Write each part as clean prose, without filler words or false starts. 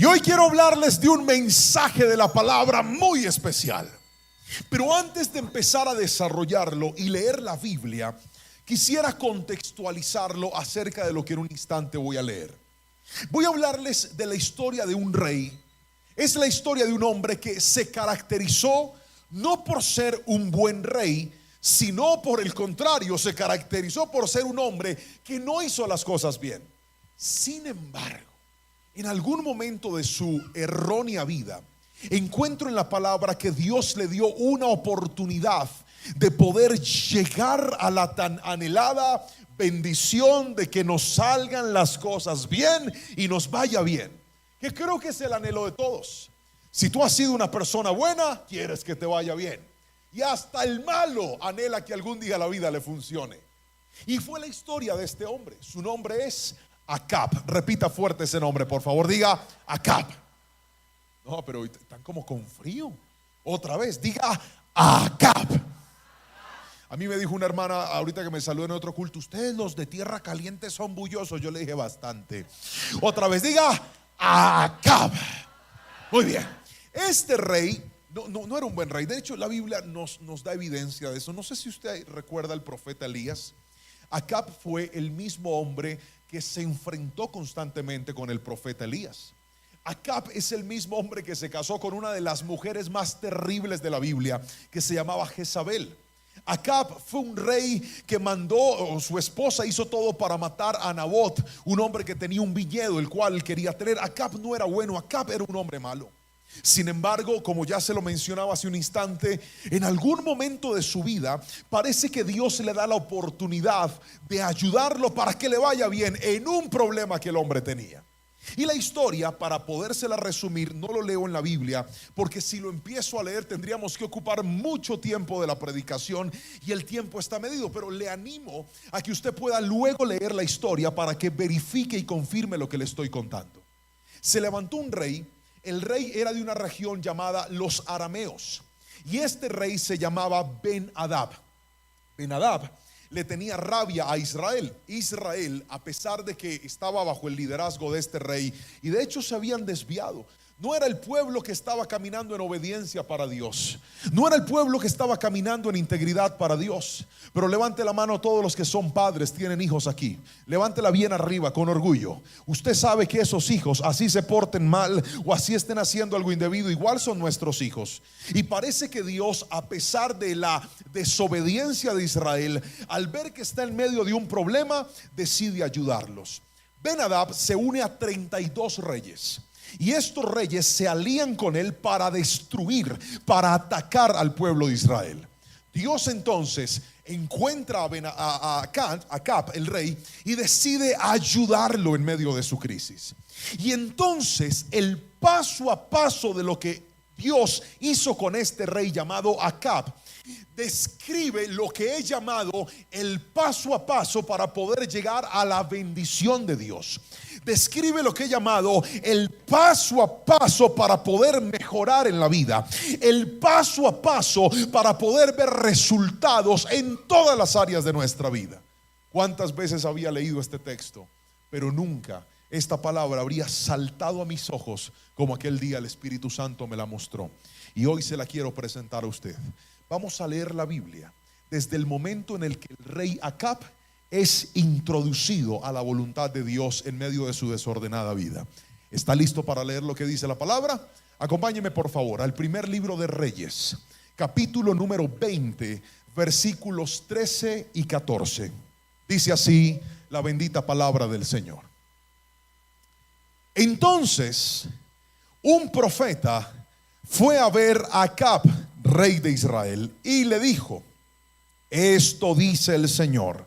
Y hoy quiero hablarles de un mensaje de la palabra muy especial. Pero antes de empezar a desarrollarlo y leer la Biblia, quisiera contextualizarlo acerca de lo que en un instante voy a leer. Voy a hablarles de la historia de un rey. Es la historia de un hombre que se caracterizó no por ser un buen rey, sino por el contrario, se caracterizó por ser un hombre que no hizo las cosas bien. Sin embargo, en algún momento de su errónea vida, encuentro en la palabra que Dios le dio una oportunidad de poder llegar a la tan anhelada bendición de que nos salgan las cosas bien y nos vaya bien, que creo que es el anhelo de todos. Si tú has sido una persona buena, quieres que te vaya bien, y hasta el malo anhela que algún día la vida le funcione. Y fue la historia de este hombre. Su nombre es Acab. Repita fuerte ese nombre, por favor. Diga Acab. No, pero están como con frío. Otra vez, diga Acab. A mí me dijo una hermana ahorita que me saludó en otro culto: ustedes los de tierra caliente son bullosos. Yo le dije bastante. Otra vez, diga Acab. Muy bien. Este rey no era un buen rey. De hecho, la Biblia nos da evidencia de eso. No sé si usted recuerda al profeta Elías. Acab fue el mismo hombre que se enfrentó constantemente con el profeta Elías. Acab es el mismo hombre que se casó con una de las mujeres más terribles de la Biblia, que se llamaba Jezabel. Acab fue un rey que mandó, o su esposa hizo todo para matar a Nabot, un hombre que tenía un viñedo, el cual él quería tener. Acab no era bueno, Acab era un hombre malo. Sin embargo, como ya se lo mencionaba hace un instante, en algún momento de su vida parece que Dios le da la oportunidad de ayudarlo para que le vaya bien en un problema que el hombre tenía. Y la historia, para podérsela resumir, no lo leo en la Biblia, porque si lo empiezo a leer tendríamos que ocupar mucho tiempo de la predicación y el tiempo está medido. Pero le animo a que usted pueda luego leer la historia para que verifique y confirme lo que le estoy contando. Se levantó un rey. El rey era de una región llamada los arameos, y este rey se llamaba Ben-Hadad. Ben-Hadad le tenía rabia a Israel. Israel, a pesar de que estaba bajo el liderazgo de este rey, y de hecho se habían desviado, no era el pueblo que estaba caminando en obediencia para Dios, no era el pueblo que estaba caminando en integridad para Dios. Pero levante la mano todos los que son padres, tienen hijos aquí. Levántela bien arriba con orgullo. Usted sabe que esos hijos, así se porten mal o así estén haciendo algo indebido, igual son nuestros hijos. Y parece que Dios, a pesar de la desobediencia de Israel, al ver que está en medio de un problema, decide ayudarlos. Ben-Hadad se une a 32 reyes. Y estos reyes se alían con él para destruir, para atacar al pueblo de Israel. Dios entonces encuentra a Acab, el rey, y decide ayudarlo en medio de su crisis. Y entonces el paso a paso de lo que Dios hizo con este rey llamado Acab describe lo que he llamado el paso a paso para poder llegar a la bendición de Dios. Describe lo que he llamado el paso a paso para poder mejorar en la vida, el paso a paso para poder ver resultados en todas las áreas de nuestra vida. ¿Cuántas veces había leído este texto? Pero nunca esta palabra habría saltado a mis ojos como aquel día el Espíritu Santo me la mostró. Y hoy se la quiero presentar a usted. Vamos a leer la Biblia desde el momento en el que el rey Acab es introducido a la voluntad de Dios en medio de su desordenada vida. ¿Está listo para leer lo que dice la palabra? Acompáñeme por favor al primer libro de Reyes, capítulo número 20, versículos 13 y 14. Dice así la bendita palabra del Señor. Entonces un profeta fue a ver a Acab, rey de Israel, y le dijo: esto dice el Señor: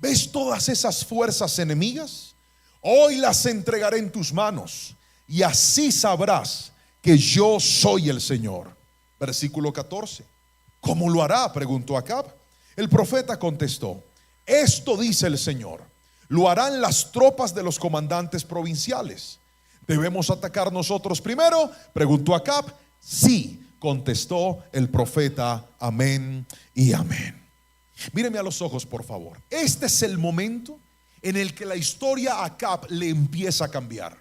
¿ves todas esas fuerzas enemigas? Hoy las entregaré en tus manos, y así sabrás que yo soy el Señor. Versículo 14. ¿Cómo lo hará?, preguntó Acab. El profeta contestó: esto dice el Señor: lo harán las tropas de los comandantes provinciales. ¿Debemos atacar nosotros primero?, preguntó Acab. Sí, contestó el profeta. Amén y amén. Míreme a los ojos, por favor. Este es el momento en el que la historia a Acab le empieza a cambiar.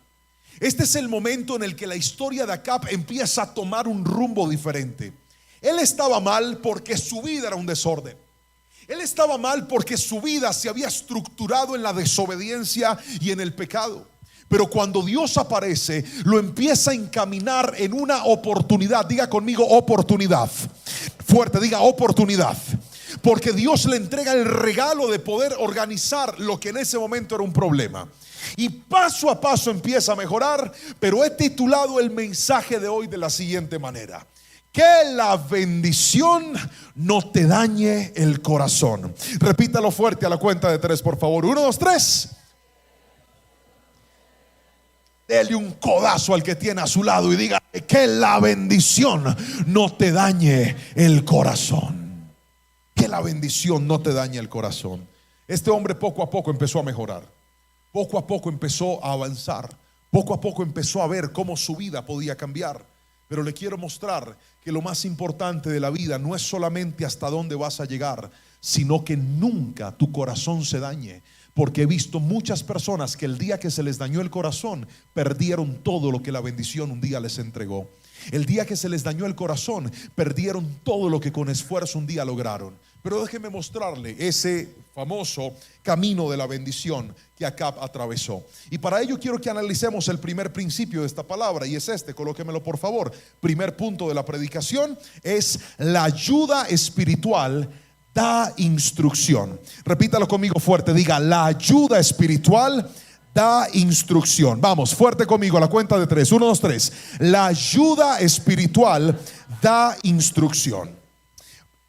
Este es el momento en el que la historia de Acab empieza a tomar un rumbo diferente. Él estaba mal porque su vida era un desorden. Él estaba mal porque su vida se había estructurado en la desobediencia y en el pecado. Pero cuando Dios aparece, lo empieza a encaminar en una oportunidad. Diga conmigo oportunidad. Fuerte, diga oportunidad. Porque Dios le entrega el regalo de poder organizar lo que en ese momento era un problema. Y paso a paso empieza a mejorar. Pero he titulado el mensaje de hoy de la siguiente manera: que la bendición no te dañe el corazón. Repítalo fuerte a la cuenta de 3, por favor. 1, 2, 3. Dele un codazo al que tiene a su lado y diga: que la bendición no te dañe el corazón. Que la bendición no te dañe el corazón. Este hombre poco a poco empezó a mejorar. Poco a poco empezó a avanzar. Poco a poco empezó a ver cómo su vida podía cambiar. Pero le quiero mostrar que lo más importante de la vida no es solamente hasta dónde vas a llegar, sino que nunca tu corazón se dañe. Porque he visto muchas personas que el día que se les dañó el corazón, perdieron todo lo que la bendición un día les entregó. El día que se les dañó el corazón, perdieron todo lo que con esfuerzo un día lograron. Pero déjeme mostrarle ese famoso camino de la bendición que Acab atravesó. Y para ello quiero que analicemos el primer principio de esta palabra, y es este, colóquemelo por favor. Primer punto de la predicación es: la ayuda espiritual da instrucción. Repítalo conmigo fuerte, diga: la ayuda espiritual da instrucción. Vamos, fuerte conmigo a la cuenta de 3. 1, 2, 3. La ayuda espiritual da instrucción.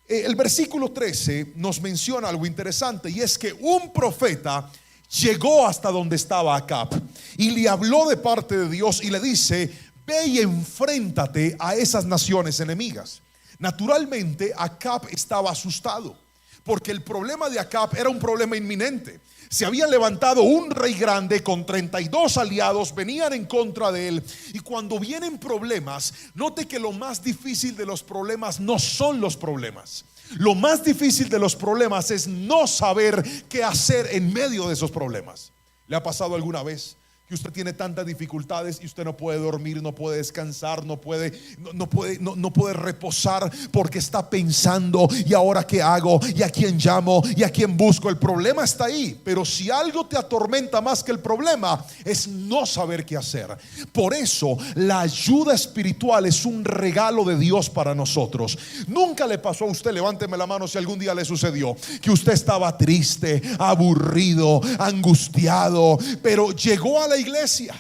El versículo 13 nos menciona algo interesante, y es que un profeta llegó hasta donde estaba Acab y le habló de parte de Dios y le dice: ve y enfréntate a esas naciones enemigas. Naturalmente Acab estaba asustado, porque el problema de Acab era un problema inminente. Se había levantado un rey grande con 32 aliados, venían en contra de él. Y cuando vienen problemas, note que lo más difícil de los problemas no son los problemas. Lo más difícil de los problemas es no saber qué hacer en medio de esos problemas. ¿Le ha pasado alguna vez que usted tiene tantas dificultades y usted no puede dormir, no puede descansar, no puede reposar, porque está pensando: ¿y ahora qué hago? ¿Y a quién llamo? ¿Y a quién busco? El problema está ahí, pero si algo te atormenta más que el problema, es no saber qué hacer. Por eso la ayuda espiritual es un regalo de Dios para nosotros. Nunca le pasó a usted, levánteme la mano si algún día le sucedió, que usted estaba triste, aburrido, angustiado, pero llegó a la iglesia,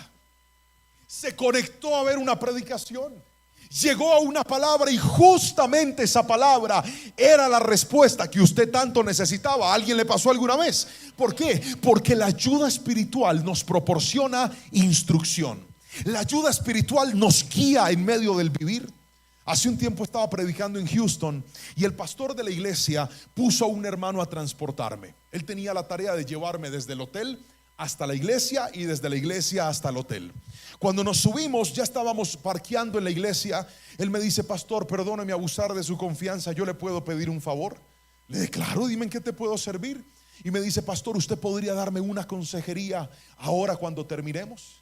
se conectó a ver una predicación, llegó a una palabra, y justamente esa palabra era la respuesta que usted tanto necesitaba? ¿A alguien le pasó alguna vez? ¿Por qué? Porque la ayuda espiritual nos proporciona instrucción. La ayuda espiritual nos guía en medio del vivir. Hace un tiempo estaba predicando en Houston y el pastor de la iglesia puso a un hermano a transportarme. Él tenía la tarea de llevarme desde el hotel hasta la iglesia y desde la iglesia hasta el hotel. Cuando nos subimos, ya estábamos parqueando en la iglesia. Él me dice: pastor, perdóneme abusar de su confianza, ¿yo le puedo pedir un favor? Le dije: claro, dime en qué te puedo servir. Y me dice: pastor, ¿usted podría darme una consejería ahora cuando terminemos?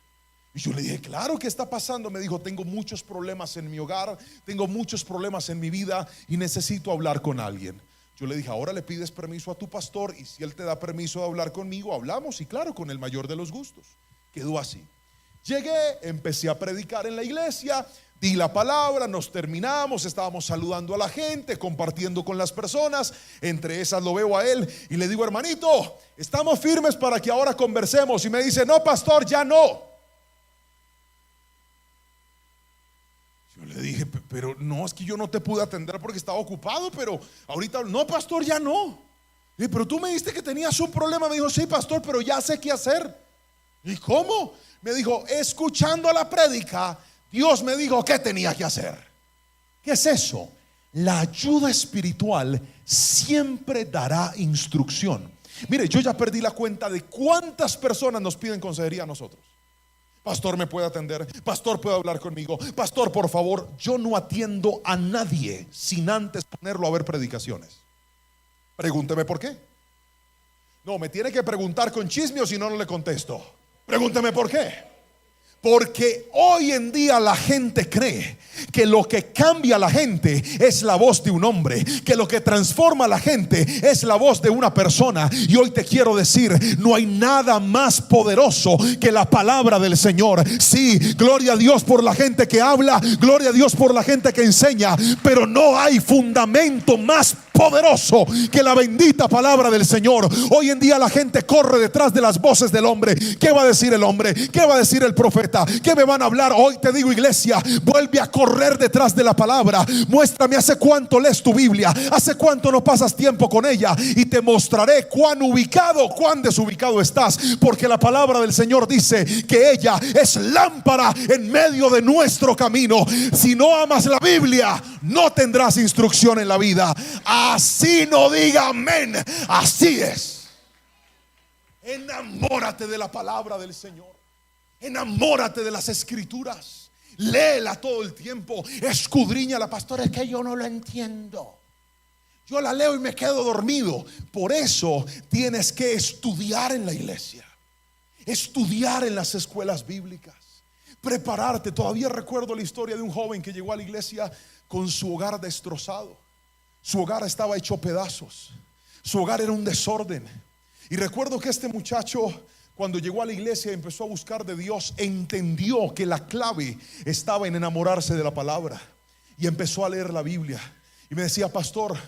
Y yo le dije: claro, ¿qué está pasando? Me dijo: tengo muchos problemas en mi hogar, tengo muchos problemas en mi vida y necesito hablar con alguien. Yo le dije: ahora le pides permiso a tu pastor, y si él te da permiso de hablar conmigo, hablamos. Y claro, con el mayor de los gustos. Quedó así. Llegué, empecé a predicar en la iglesia, di la palabra, nos terminamos, estábamos saludando a la gente, compartiendo con las personas. Entre esas lo veo a él y le digo: hermanito, estamos firmes para que ahora conversemos. Y me dice: no, pastor, ya no. Yo le dije: pero no, es que yo no te pude atender porque estaba ocupado, pero ahorita no, pastor, ya no. Le dije: pero tú me dijiste que tenías un problema. Me dijo: sí, pastor, pero ya sé qué hacer. ¿Y cómo? Me dijo: escuchando la prédica, Dios me dijo qué tenía que hacer. ¿Qué es eso? La ayuda espiritual siempre dará instrucción. Mire, yo ya perdí la cuenta de cuántas personas nos piden consejería a nosotros. Pastor, ¿me puede atender? Pastor, ¿puede hablar conmigo? Pastor, por favor. Yo no atiendo a nadie sin antes ponerlo a ver predicaciones. Pregúnteme por qué. No, me tiene que preguntar con chisme, o si no, no le contesto. Pregúnteme por qué. Porque hoy en día la gente cree que lo que cambia a la gente es la voz de un hombre, que lo que transforma a la gente es la voz de una persona. Y hoy te quiero decir, no hay nada más poderoso que la palabra del Señor. Sí, gloria a Dios por la gente que habla, gloria a Dios por la gente que enseña, pero no hay fundamento más poderoso que la bendita palabra del Señor. Hoy en día la gente corre detrás de las voces del hombre. ¿Qué va a decir el hombre? ¿Qué va a decir el profeta? ¿Qué me van a hablar? Hoy te digo, iglesia, vuelve a correr detrás de la palabra. Muéstrame hace cuánto lees tu Biblia, hace cuánto no pasas tiempo con ella, y te mostraré cuán ubicado, cuán desubicado estás. Porque la palabra del Señor dice que ella es lámpara en medio de nuestro camino. Si no amas la Biblia, no tendrás instrucción en la vida. Así no diga amén, así es. Enamórate de la palabra del Señor. Enamórate de las escrituras. Léela todo el tiempo. Escudriñala. Pastor, es que yo no lo entiendo. Yo la leo y me quedo dormido. Por eso tienes que estudiar en la iglesia, estudiar en las escuelas bíblicas, prepararte. Todavía recuerdo la historia de un joven que llegó a la iglesia con su hogar destrozado. Su hogar estaba hecho pedazos. Su hogar era un desorden. Y recuerdo que este muchacho, cuando llegó a la iglesia y empezó a buscar de Dios, entendió que la clave estaba en enamorarse de la palabra. Y empezó a leer la Biblia. Y me decía: pastor,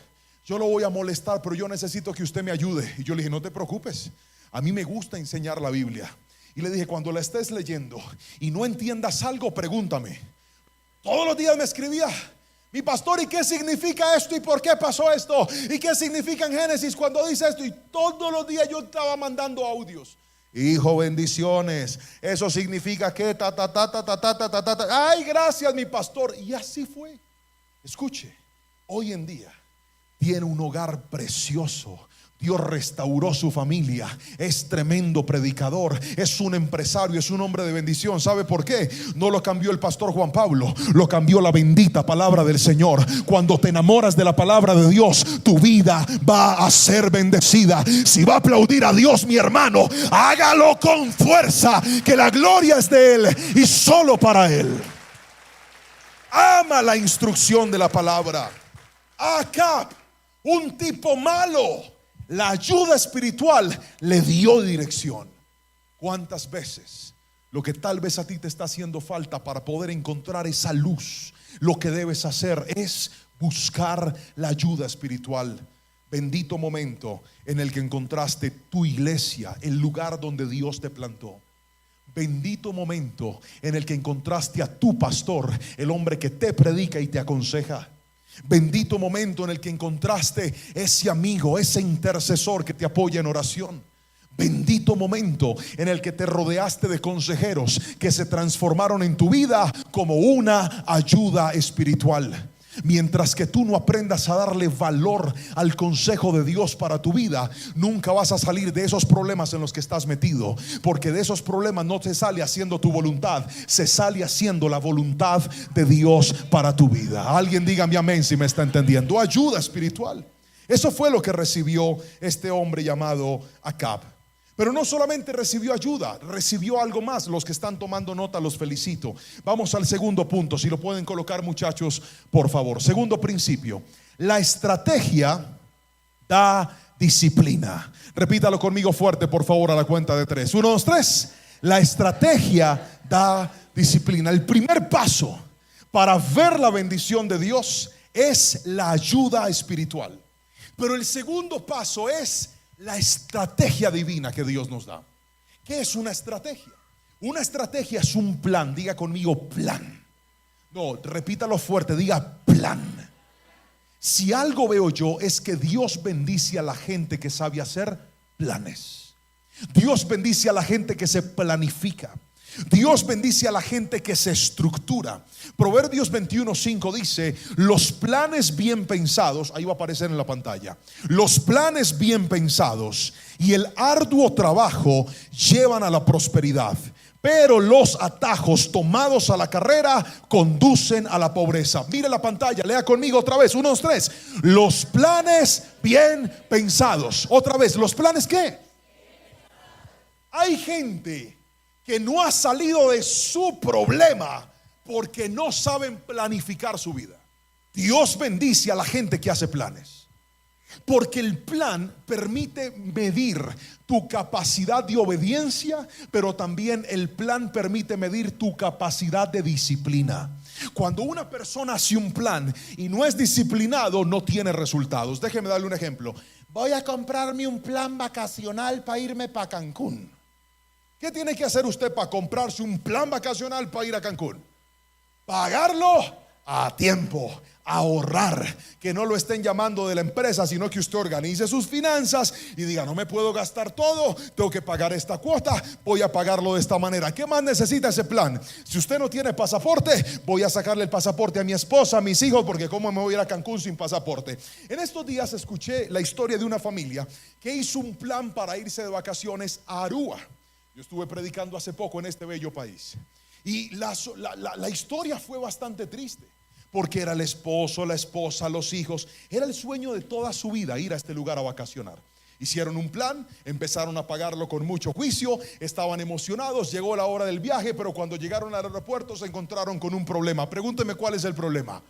yo lo voy a molestar, pero yo necesito que usted me ayude. Y yo le dije: no te preocupes, a mí me gusta enseñar la Biblia. Y le dije: cuando la estés leyendo y no entiendas algo, pregúntame. Todos los días me escribía: mi pastor, ¿y qué significa esto? ¿Y por qué pasó esto? ¿Y qué significa en Génesis cuando dice esto? Y todos los días yo estaba mandando audios. Hijo, bendiciones. Eso significa que Ay, gracias, mi pastor. Y así fue. Escuche, hoy en día tiene un hogar precioso. Dios restauró su familia. Es tremendo predicador, es un empresario, es un hombre de bendición. ¿Sabe por qué? No lo cambió el pastor Juan Pablo, lo cambió la bendita palabra del Señor. Cuando te enamoras de la palabra de Dios, tu vida va a ser bendecida. Si va a aplaudir a Dios, mi hermano, hágalo con fuerza, que la gloria es de Él y solo para Él. Ama la instrucción de la palabra. Acab, un tipo malo, la ayuda espiritual le dio dirección. ¿Cuántas veces lo que tal vez a ti te está haciendo falta para poder encontrar esa luz, lo que debes hacer es buscar la ayuda espiritual? Bendito momento en el que encontraste tu iglesia, el lugar donde Dios te plantó. Bendito momento en el que encontraste a tu pastor, el hombre que te predica y te aconseja. Bendito momento en el que encontraste ese amigo, ese intercesor que te apoya en oración. Bendito momento en el que te rodeaste de consejeros que se transformaron en tu vida como una ayuda espiritual. Mientras que tú no aprendas a darle valor al consejo de Dios para tu vida, nunca vas a salir de esos problemas en los que estás metido. Porque de esos problemas no se sale haciendo tu voluntad, se sale haciendo la voluntad de Dios para tu vida. Alguien dígame amén si me está entendiendo. Ayuda espiritual. Eso fue lo que recibió este hombre llamado Acab. Pero no solamente recibió ayuda, recibió algo más. Los que están tomando nota, los felicito. Vamos al segundo punto, si lo pueden colocar, muchachos, por favor. Segundo principio: la estrategia da disciplina. Repítalo conmigo fuerte, por favor, a la cuenta de 3. 1, 2, 3. La estrategia da disciplina. El primer paso para ver la bendición de Dios es la ayuda espiritual. Pero el segundo paso es la estrategia divina que Dios nos da. ¿Qué es una estrategia? Una estrategia es un plan. Diga conmigo: plan. No, repítalo fuerte, diga plan. Si algo veo yo es que Dios bendice a la gente que sabe hacer planes. Dios bendice a la gente que se planifica. Dios bendice a la gente que se estructura. Proverbios 21:5 dice: los planes bien pensados, ahí va a aparecer en la pantalla, los planes bien pensados y el arduo trabajo llevan a la prosperidad, pero los atajos tomados a la carrera conducen a la pobreza. Mire la pantalla, lea conmigo otra vez. 1, 2, 3. Los planes bien pensados. Otra vez, ¿los planes qué? Hay gente que no ha salido de su problema porque no saben planificar su vida. Dios bendice a la gente que hace planes, porque el plan permite medir tu capacidad de obediencia, pero también el plan permite medir tu capacidad de disciplina. Cuando una persona hace un plan y no es disciplinado, no tiene resultados. Déjeme darle un ejemplo. Voy a comprarme un plan vacacional para irme para Cancún. ¿Qué tiene que hacer usted para comprarse un plan vacacional para ir a Cancún? Pagarlo a tiempo, ahorrar, que no lo estén llamando de la empresa, sino que usted organice sus finanzas y diga: no me puedo gastar todo, tengo que pagar esta cuota, voy a pagarlo de esta manera. ¿Qué más necesita ese plan? Si usted no tiene pasaporte, voy a sacarle el pasaporte a mi esposa, a mis hijos, porque cómo me voy a ir a Cancún sin pasaporte. En estos días escuché la historia de una familia que hizo un plan para irse de vacaciones a Aruba. Yo estuve predicando hace poco en este bello país y la historia fue bastante triste, porque era el esposo, la esposa, los hijos. Era el sueño de toda su vida ir a este lugar a vacacionar. Hicieron un plan, empezaron a pagarlo con mucho juicio, estaban emocionados, llegó la hora del viaje, pero cuando llegaron al aeropuerto se encontraron con un problema. Pregúnteme cuál es el problema.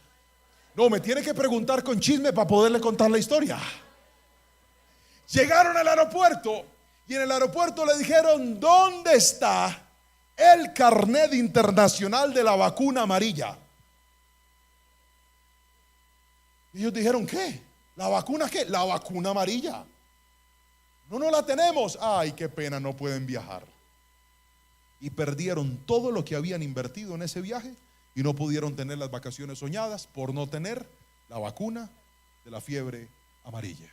No, me tiene que preguntar con chisme para poderle contar la historia. Llegaron al aeropuerto y en el aeropuerto le dijeron: ¿dónde está el carnet internacional de la vacuna amarilla? Y ellos dijeron: ¿qué? ¿La vacuna qué? La vacuna amarilla. No la tenemos. Ay, qué pena, no pueden viajar. Y perdieron todo lo que habían invertido en ese viaje y no pudieron tener las vacaciones soñadas por no tener la vacuna de la fiebre amarilla.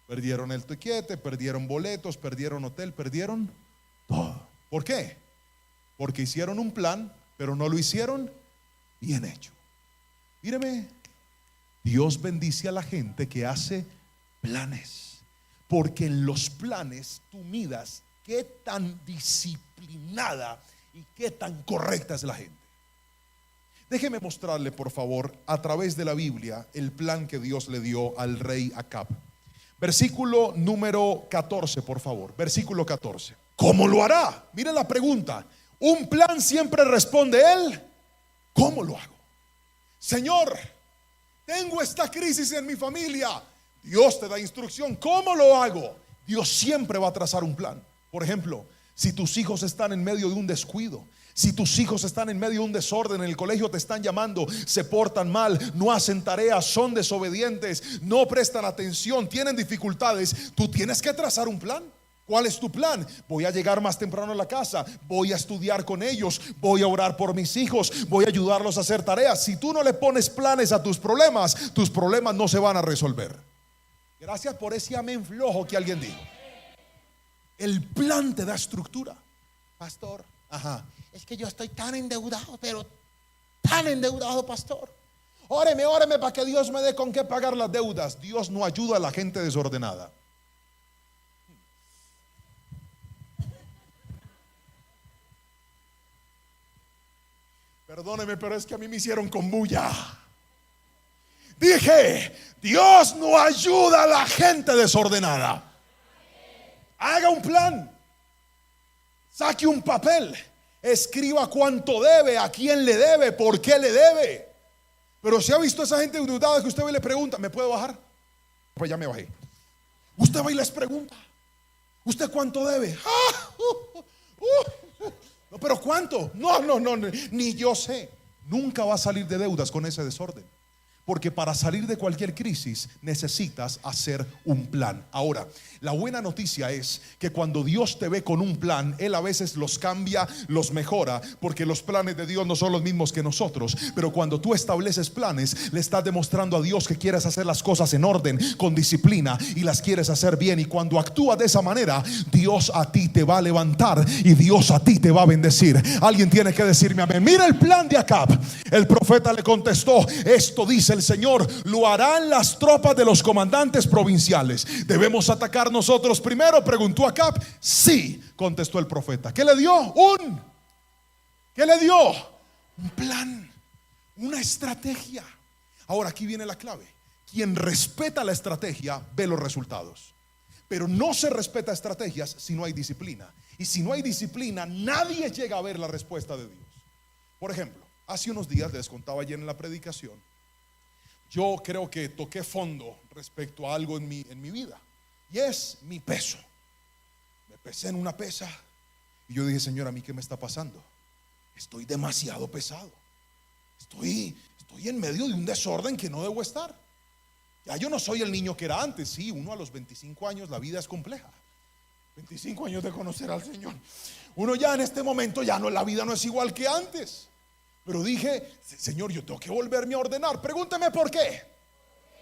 Perdieron el tiquete, perdieron boletos, perdieron hotel, perdieron todo. ¿Por qué? Porque hicieron un plan, pero no lo hicieron bien hecho. Míreme, Dios bendice a la gente que hace planes, porque en los planes tú miras qué tan disciplinada y qué tan correcta es la gente. Déjeme mostrarle, por favor, a través de la Biblia, el plan que Dios le dio al rey Acab. Versículo número 14, por favor. Versículo 14. ¿Cómo lo hará? Mire la pregunta. Un plan siempre responde él: ¿cómo lo hago? Señor, tengo esta crisis en mi familia. Dios te da instrucción. ¿Cómo lo hago? Dios siempre va a trazar un plan. Por ejemplo, si tus hijos están en medio de un descuido, si tus hijos están en medio de un desorden, en el colegio te están llamando, se portan mal, no hacen tareas, son desobedientes, no prestan atención, tienen dificultades, tú tienes que trazar un plan. ¿Cuál es tu plan? Voy a llegar más temprano a la casa, voy a estudiar con ellos, voy a orar por mis hijos, voy a ayudarlos a hacer tareas. Si tú no le pones planes a tus problemas no se van a resolver. Gracias por ese amén flojo que alguien dijo. El plan te da estructura. Pastor, ajá, es que yo estoy tan endeudado, pero tan endeudado, pastor. Óreme para que Dios me dé con qué pagar las deudas. Dios no ayuda a la gente desordenada. Perdóneme, pero es que a mí me hicieron con bulla. Dije: Dios no ayuda a la gente desordenada. Haga un plan, saque un papel, escriba cuánto debe, a quién le debe, por qué le debe. Pero si ha visto a esa gente endeudada que usted va y le pregunta: ¿me puedo bajar? Pues ya me bajé. Usted va y les pregunta: ¿usted cuánto debe? No, pero ¿cuánto? No, ni yo sé. Nunca va a salir de deudas con ese desorden, porque para salir de cualquier crisis necesitas hacer un plan. Ahora, la buena noticia es que cuando Dios te ve con un plan, Él a veces los cambia, los mejora, porque los planes de Dios no son los mismos que nosotros. Pero cuando tú estableces planes, le estás demostrando a Dios que quieres hacer las cosas en orden, con disciplina, y las quieres hacer bien. Y cuando actúas de esa manera, Dios a ti te va a levantar y Dios a ti te va a bendecir. Alguien tiene que decirme amén. Mira el plan de Acab. El profeta le contestó: esto dice el Señor, lo harán las tropas de los comandantes provinciales. ¿Debemos atacar nosotros primero?, preguntó Acab. Sí, contestó el profeta. ¿Qué le dio? ¿Qué le dio? Un plan, una estrategia. Ahora aquí viene la clave. Quien respeta la estrategia ve los resultados, pero no se respeta estrategias si no hay disciplina. Y si no hay disciplina, nadie llega a ver la respuesta de Dios. Por ejemplo, hace unos días, les contaba ayer en la predicación, yo creo que toqué fondo respecto a algo en mi vida, y es mi peso. Me pesé en una pesa y yo dije: Señor, ¿a mí qué me está pasando? Estoy demasiado pesado. Estoy en medio de un desorden que no debo estar. Ya yo no soy el niño que era antes. Sí, uno a los 25 años la vida es compleja. 25 años de conocer al Señor. Uno ya en este momento ya no, la vida no es igual que antes. Pero dije: Señor, yo tengo que volverme a ordenar. Pregúnteme por qué.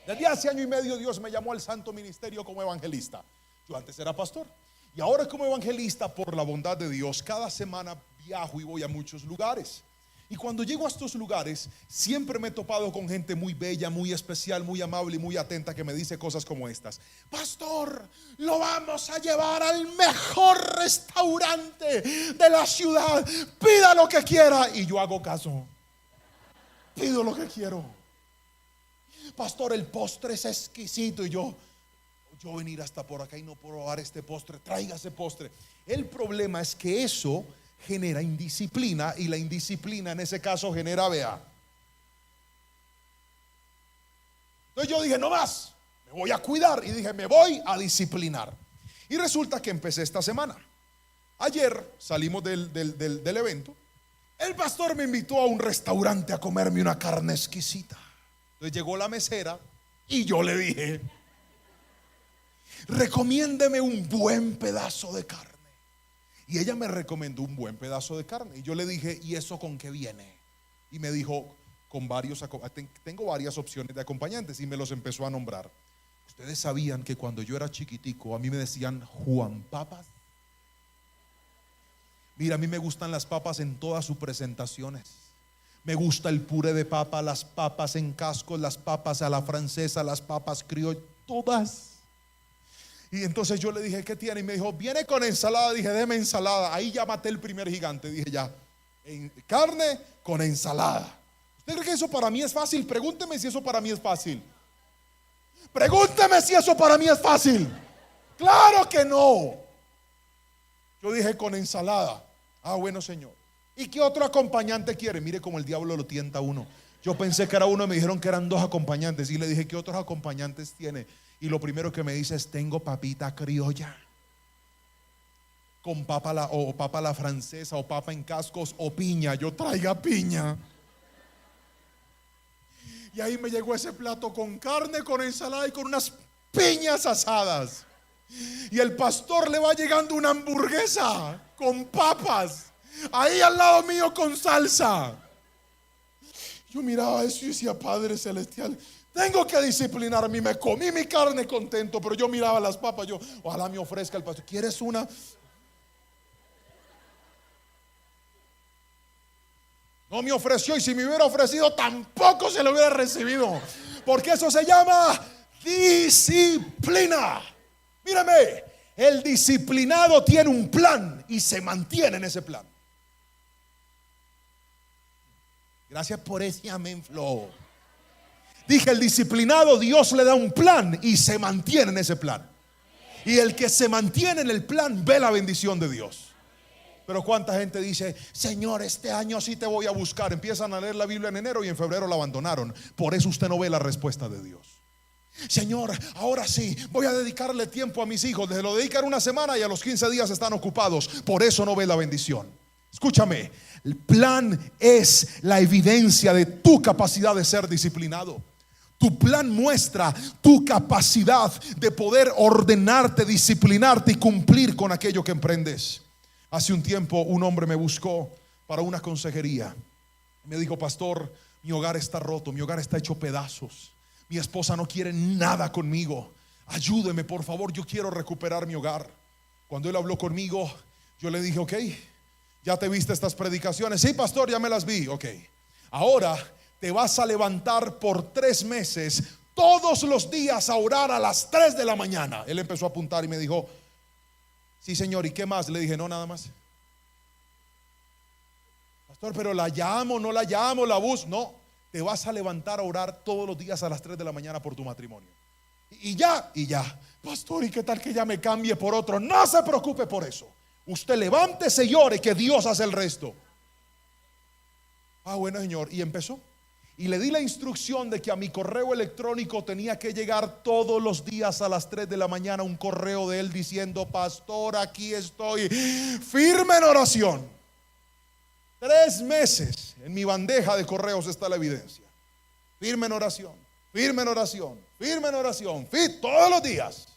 Desde hace año y medio Dios me llamó al santo ministerio como evangelista. Yo antes era pastor, y ahora como evangelista, por la bondad de Dios, cada semana viajo y voy a muchos lugares. Y cuando llego a estos lugares, siempre me he topado con gente muy bella, muy especial, muy amable y muy atenta, que me dice cosas como estas: pastor, lo vamos a llevar al mejor restaurante de la ciudad, pida lo que quiera. Y yo hago caso, pido lo que quiero. Pastor, el postre es exquisito. Y yo venir hasta por acá y no probar este postre, traiga ese postre. El problema es que eso genera indisciplina, y la indisciplina en ese caso genera, vea. Entonces yo dije: no más, me voy a cuidar, y dije: me voy a disciplinar. Y resulta que empecé esta semana. Ayer salimos del evento. El pastor me invitó a un restaurante a comerme una carne exquisita. Entonces llegó la mesera y yo le dije: recomiéndeme un buen pedazo de carne. Y ella me recomendó un buen pedazo de carne. Y yo le dije: ¿y eso con qué viene? Y me dijo: con varios, tengo varias opciones de acompañantes. Y me los empezó a nombrar. Ustedes sabían que cuando yo era chiquitico a mí me decían Juan Papas. Mira, a mí me gustan las papas en todas sus presentaciones. Me gusta el puré de papa, las papas en casco, las papas a la francesa, las papas criollas, todas. Y entonces yo le dije: ¿qué tiene? Y me dijo: viene con ensalada. Dije: déme ensalada. Ahí ya maté el primer gigante. Dije: ya, carne con ensalada. ¿Usted cree que eso para mí es fácil? Pregúnteme si eso para mí es fácil. Pregúnteme si eso para mí es fácil. Claro que no. Yo dije: con ensalada. Ah, bueno, Señor. ¿Y qué otro acompañante quiere? Mire cómo el diablo lo tienta a uno. Yo pensé que era uno y me dijeron que eran dos acompañantes. Y le dije: ¿qué otros acompañantes tiene? Y lo primero que me dice es: tengo papita criolla con papa a la francesa, o papa en cascos, o piña. Yo: traiga piña. Y ahí me llegó ese plato con carne, con ensalada y con unas piñas asadas. Y el pastor le va llegando una hamburguesa con papas ahí al lado mío con salsa. Yo miraba eso y decía: Padre Celestial, tengo que disciplinarme. Me comí mi carne contento, pero yo miraba las papas. Yo: ojalá me ofrezca el pastor: ¿quieres una? No me ofreció, y si me hubiera ofrecido tampoco se lo hubiera recibido, porque eso se llama disciplina. Mírame, el disciplinado tiene un plan y se mantiene en ese plan. Gracias por ese amén, Flo. Dije: el disciplinado, Dios le da un plan y se mantiene en ese plan. Y el que se mantiene en el plan ve la bendición de Dios. Pero cuánta gente dice: Señor, este año sí te voy a buscar. Empiezan a leer la Biblia en enero y en febrero la abandonaron. Por eso usted no ve la respuesta de Dios. Señor, ahora sí voy a dedicarle tiempo a mis hijos. Les lo dedican una semana y a los 15 días están ocupados. Por eso no ve la bendición. Escúchame, el plan es la evidencia de tu capacidad de ser disciplinado. Tu plan muestra tu capacidad de poder ordenarte, disciplinarte y cumplir con aquello que emprendes. Hace un tiempo un hombre me buscó para una consejería. Me dijo: pastor, mi hogar está roto, mi hogar está hecho pedazos. Mi esposa no quiere nada conmigo. Ayúdeme, por favor, yo quiero recuperar mi hogar. Cuando él habló conmigo, yo le dije: ok, ¿ya te viste estas predicaciones? Sí, pastor, ya me las vi. Ok, ahora te vas a levantar por 3 meses todos los días a orar a las 3 de la mañana. Él empezó a apuntar y me dijo: sí, señor, ¿y qué más? Le dije: no, nada más. Pastor, pero la llamo, no la llamo, la busco. No, te vas a levantar a orar todos los días a las 3 de la mañana por tu matrimonio. Y ya. Pastor, ¿y qué tal que ya me cambie por otro? No se preocupe por eso. Usted levántese y ore, que Dios hace el resto. Ah, bueno, señor. Y empezó. Y le di la instrucción de que a mi correo electrónico tenía que llegar todos los días a las 3 de la mañana un correo de él diciendo: pastor, aquí estoy, firme en oración. 3 meses en mi bandeja de correos está la evidencia. Firme en oración, firme en oración, firme en oración, todos los días.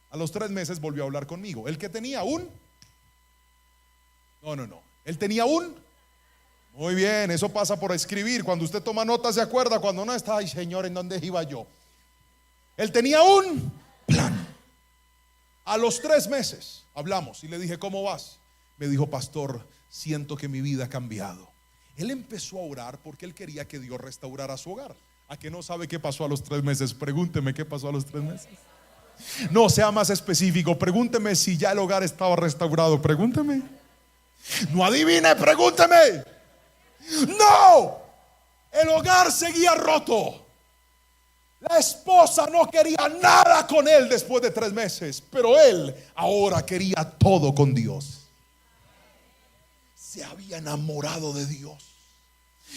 A los 3 meses volvió a hablar conmigo. El que tenía un... No. Él tenía un... Muy bien, eso pasa por escribir. Cuando usted toma notas se acuerda. Cuando no está, ay Señor, ¿en dónde iba yo? Él tenía un plan. A los 3 meses hablamos y le dije: ¿cómo vas? Me dijo: pastor, siento que mi vida ha cambiado. Él empezó a orar porque él quería que Dios restaurara su hogar. ¿A que no sabe qué pasó a los 3 meses? Pregúnteme qué pasó a los 3 meses. No, sea más específico. Pregúnteme si ya el hogar estaba restaurado. Pregúnteme. No adivine, pregúnteme. No, el hogar seguía roto. La esposa no quería nada con él después de 3 meses, pero él ahora quería todo con Dios. Se había enamorado de Dios.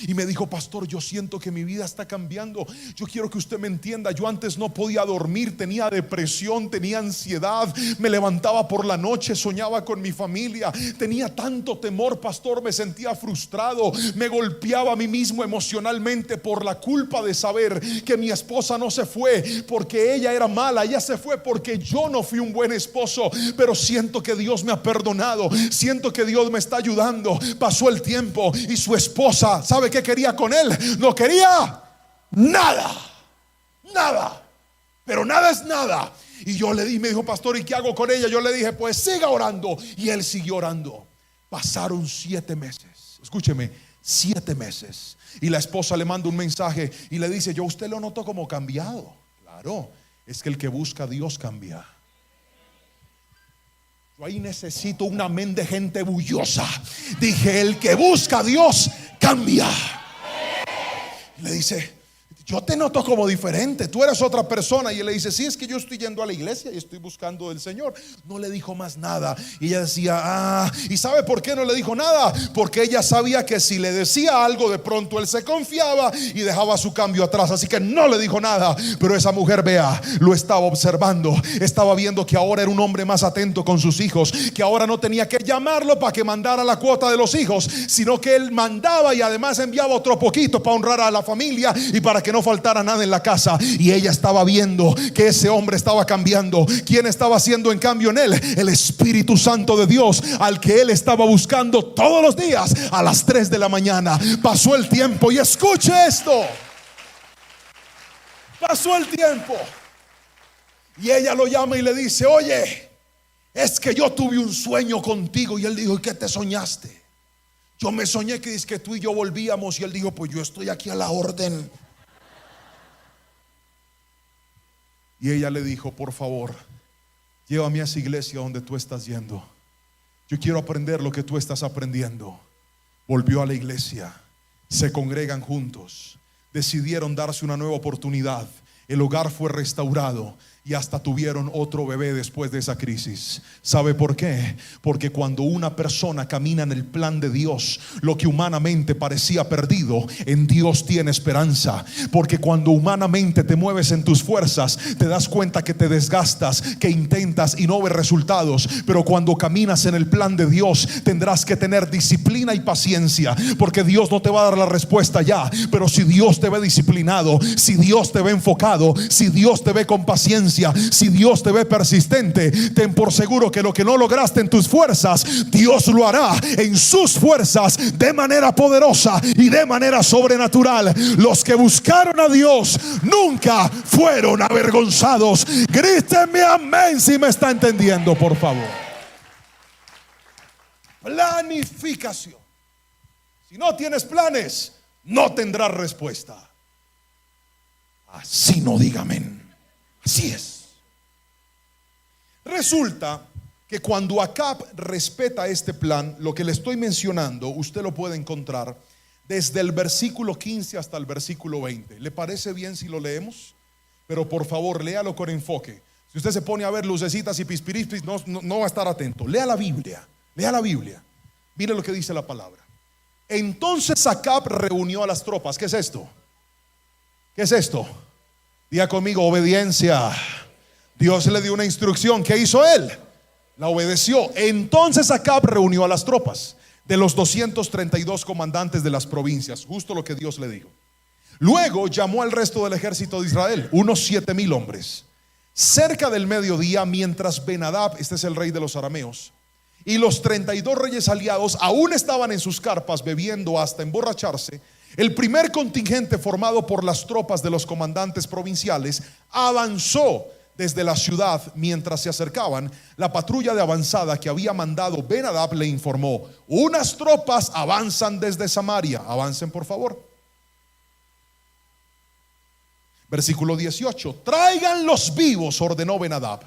Y me dijo: pastor, yo siento que mi vida está cambiando. Yo quiero que usted me entienda. Yo antes no podía dormir, tenía depresión, tenía ansiedad, me levantaba por la noche, soñaba con mi familia, tenía tanto temor, pastor, me sentía frustrado, me golpeaba a mí mismo emocionalmente por la culpa de saber que mi esposa no se fue porque ella era mala, ella se fue porque yo no fui un buen esposo. Pero siento que Dios me ha perdonado, siento que Dios me está ayudando. Pasó el tiempo y su esposa, ¿sabe qué quería con él? No quería nada, pero nada es nada. Y yo le dije, me dijo: pastor, ¿y qué hago con ella? Yo le dije: pues siga orando. Y él siguió orando. Pasaron 7 meses, escúcheme, 7 meses. Y la esposa le manda un mensaje y le dice: yo usted lo notó como cambiado. Claro, es que el que busca a Dios cambia. Yo ahí necesito un amén de gente bullosa. Dije: el que busca a Dios cambia. Le dice: yo te noto como diferente, tú eres otra persona. Y él le dice: sí, es que yo estoy yendo a la iglesia y estoy buscando del Señor. No le dijo más nada. Y ella decía: ¿y sabe por qué no le dijo nada? Porque ella sabía que si le decía algo, de pronto él se confiaba y dejaba su cambio atrás. Así que no le dijo nada. Pero esa mujer, vea, lo estaba observando. Estaba viendo que ahora era un hombre más atento con sus hijos, que ahora no tenía que llamarlo para que mandara la cuota de los hijos, sino que él mandaba y además enviaba otro poquito para honrar a la familia y para que no faltara nada en la casa. Y ella estaba viendo que ese hombre estaba cambiando. ¿Quién estaba haciendo en cambio en él? El Espíritu Santo de Dios, al que él estaba buscando todos los días a las 3 de la mañana. Pasó el tiempo y escuche esto. Pasó el tiempo y ella lo llama y le dice: oye, es que yo tuve un sueño contigo. Y él dijo: ¿y qué te soñaste? Yo me soñé que es que tú y yo volvíamos. Y él dijo: pues yo estoy aquí a la orden. Y ella le dijo: por favor, llévame a esa iglesia donde tú estás yendo. Yo quiero aprender lo que tú estás aprendiendo. Volvió a la iglesia, se congregan juntos, decidieron darse una nueva oportunidad. El hogar fue restaurado y hasta tuvieron otro bebé después de esa crisis. ¿Sabe por qué? Porque cuando una persona camina en el plan de Dios, lo que humanamente parecía perdido, en Dios tiene esperanza. Porque cuando humanamente te mueves en tus fuerzas, te das cuenta que te desgastas, que intentas y no ves resultados. Pero cuando caminas en el plan de Dios, tendrás que tener disciplina y paciencia, porque Dios no te va a dar la respuesta ya. Pero si Dios te ve disciplinado, si Dios te ve enfocado, si Dios te ve con paciencia, si Dios te ve persistente, ten por seguro que lo que no lograste en tus fuerzas, Dios lo hará en sus fuerzas de manera poderosa y de manera sobrenatural. Los que buscaron a Dios nunca fueron avergonzados. Grítenme amén si me está entendiendo, por favor. Planificación. Si no tienes planes, no tendrás respuesta. Así no diga amén. Así es. Resulta que cuando Acab respeta este plan, lo que le estoy mencionando, usted lo puede encontrar desde el versículo 15 hasta el versículo 20. ¿Le parece bien si lo leemos? Pero por favor, léalo con enfoque. Si usted se pone a ver lucecitas y pispirispis, no va a estar atento. Lea la Biblia. Lea la Biblia. Mire lo que dice la palabra. Entonces Acab reunió a las tropas. ¿Qué es esto? ¿Qué es esto? Diga conmigo, obediencia. Dios le dio una instrucción. ¿Qué hizo él? La obedeció. Entonces Acab reunió a las tropas de los 232 comandantes de las provincias, justo lo que Dios le dijo. Luego llamó al resto del ejército de Israel, unos 7,000 hombres. Cerca del mediodía, mientras Ben-Hadad, este es el rey de los arameos, y los 32 reyes aliados aún estaban en sus carpas bebiendo hasta emborracharse, el primer contingente formado por las tropas de los comandantes provinciales avanzó desde la ciudad. Mientras se acercaban, la patrulla de avanzada que había mandado Ben-Hadad le informó: unas tropas avanzan desde Samaria. Avancen, por favor. Versículo 18. Traigan los vivos, ordenó Ben-Hadad,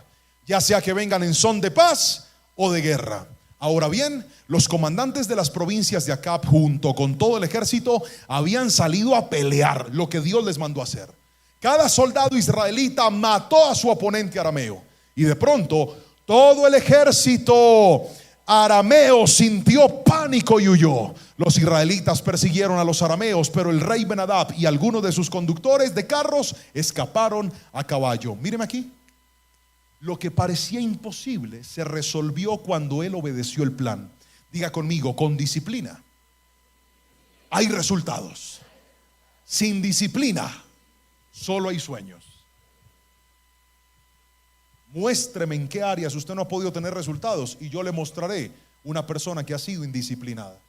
ya sea que vengan en son de paz o de guerra. Ahora bien, los comandantes de las provincias de Acab, junto con todo el ejército, habían salido a pelear, lo que Dios les mandó a hacer. Cada soldado israelita mató a su oponente arameo, y de pronto todo el ejército arameo sintió pánico y huyó. Los israelitas persiguieron a los arameos, pero el rey Ben-Hadad y algunos de sus conductores de carros escaparon a caballo. Míreme aquí. Lo que parecía imposible se resolvió cuando él obedeció el plan. Diga conmigo, con disciplina hay resultados. Sin disciplina solo hay sueños. Muéstreme en qué áreas usted no ha podido tener resultados y yo le mostraré una persona que ha sido indisciplinada.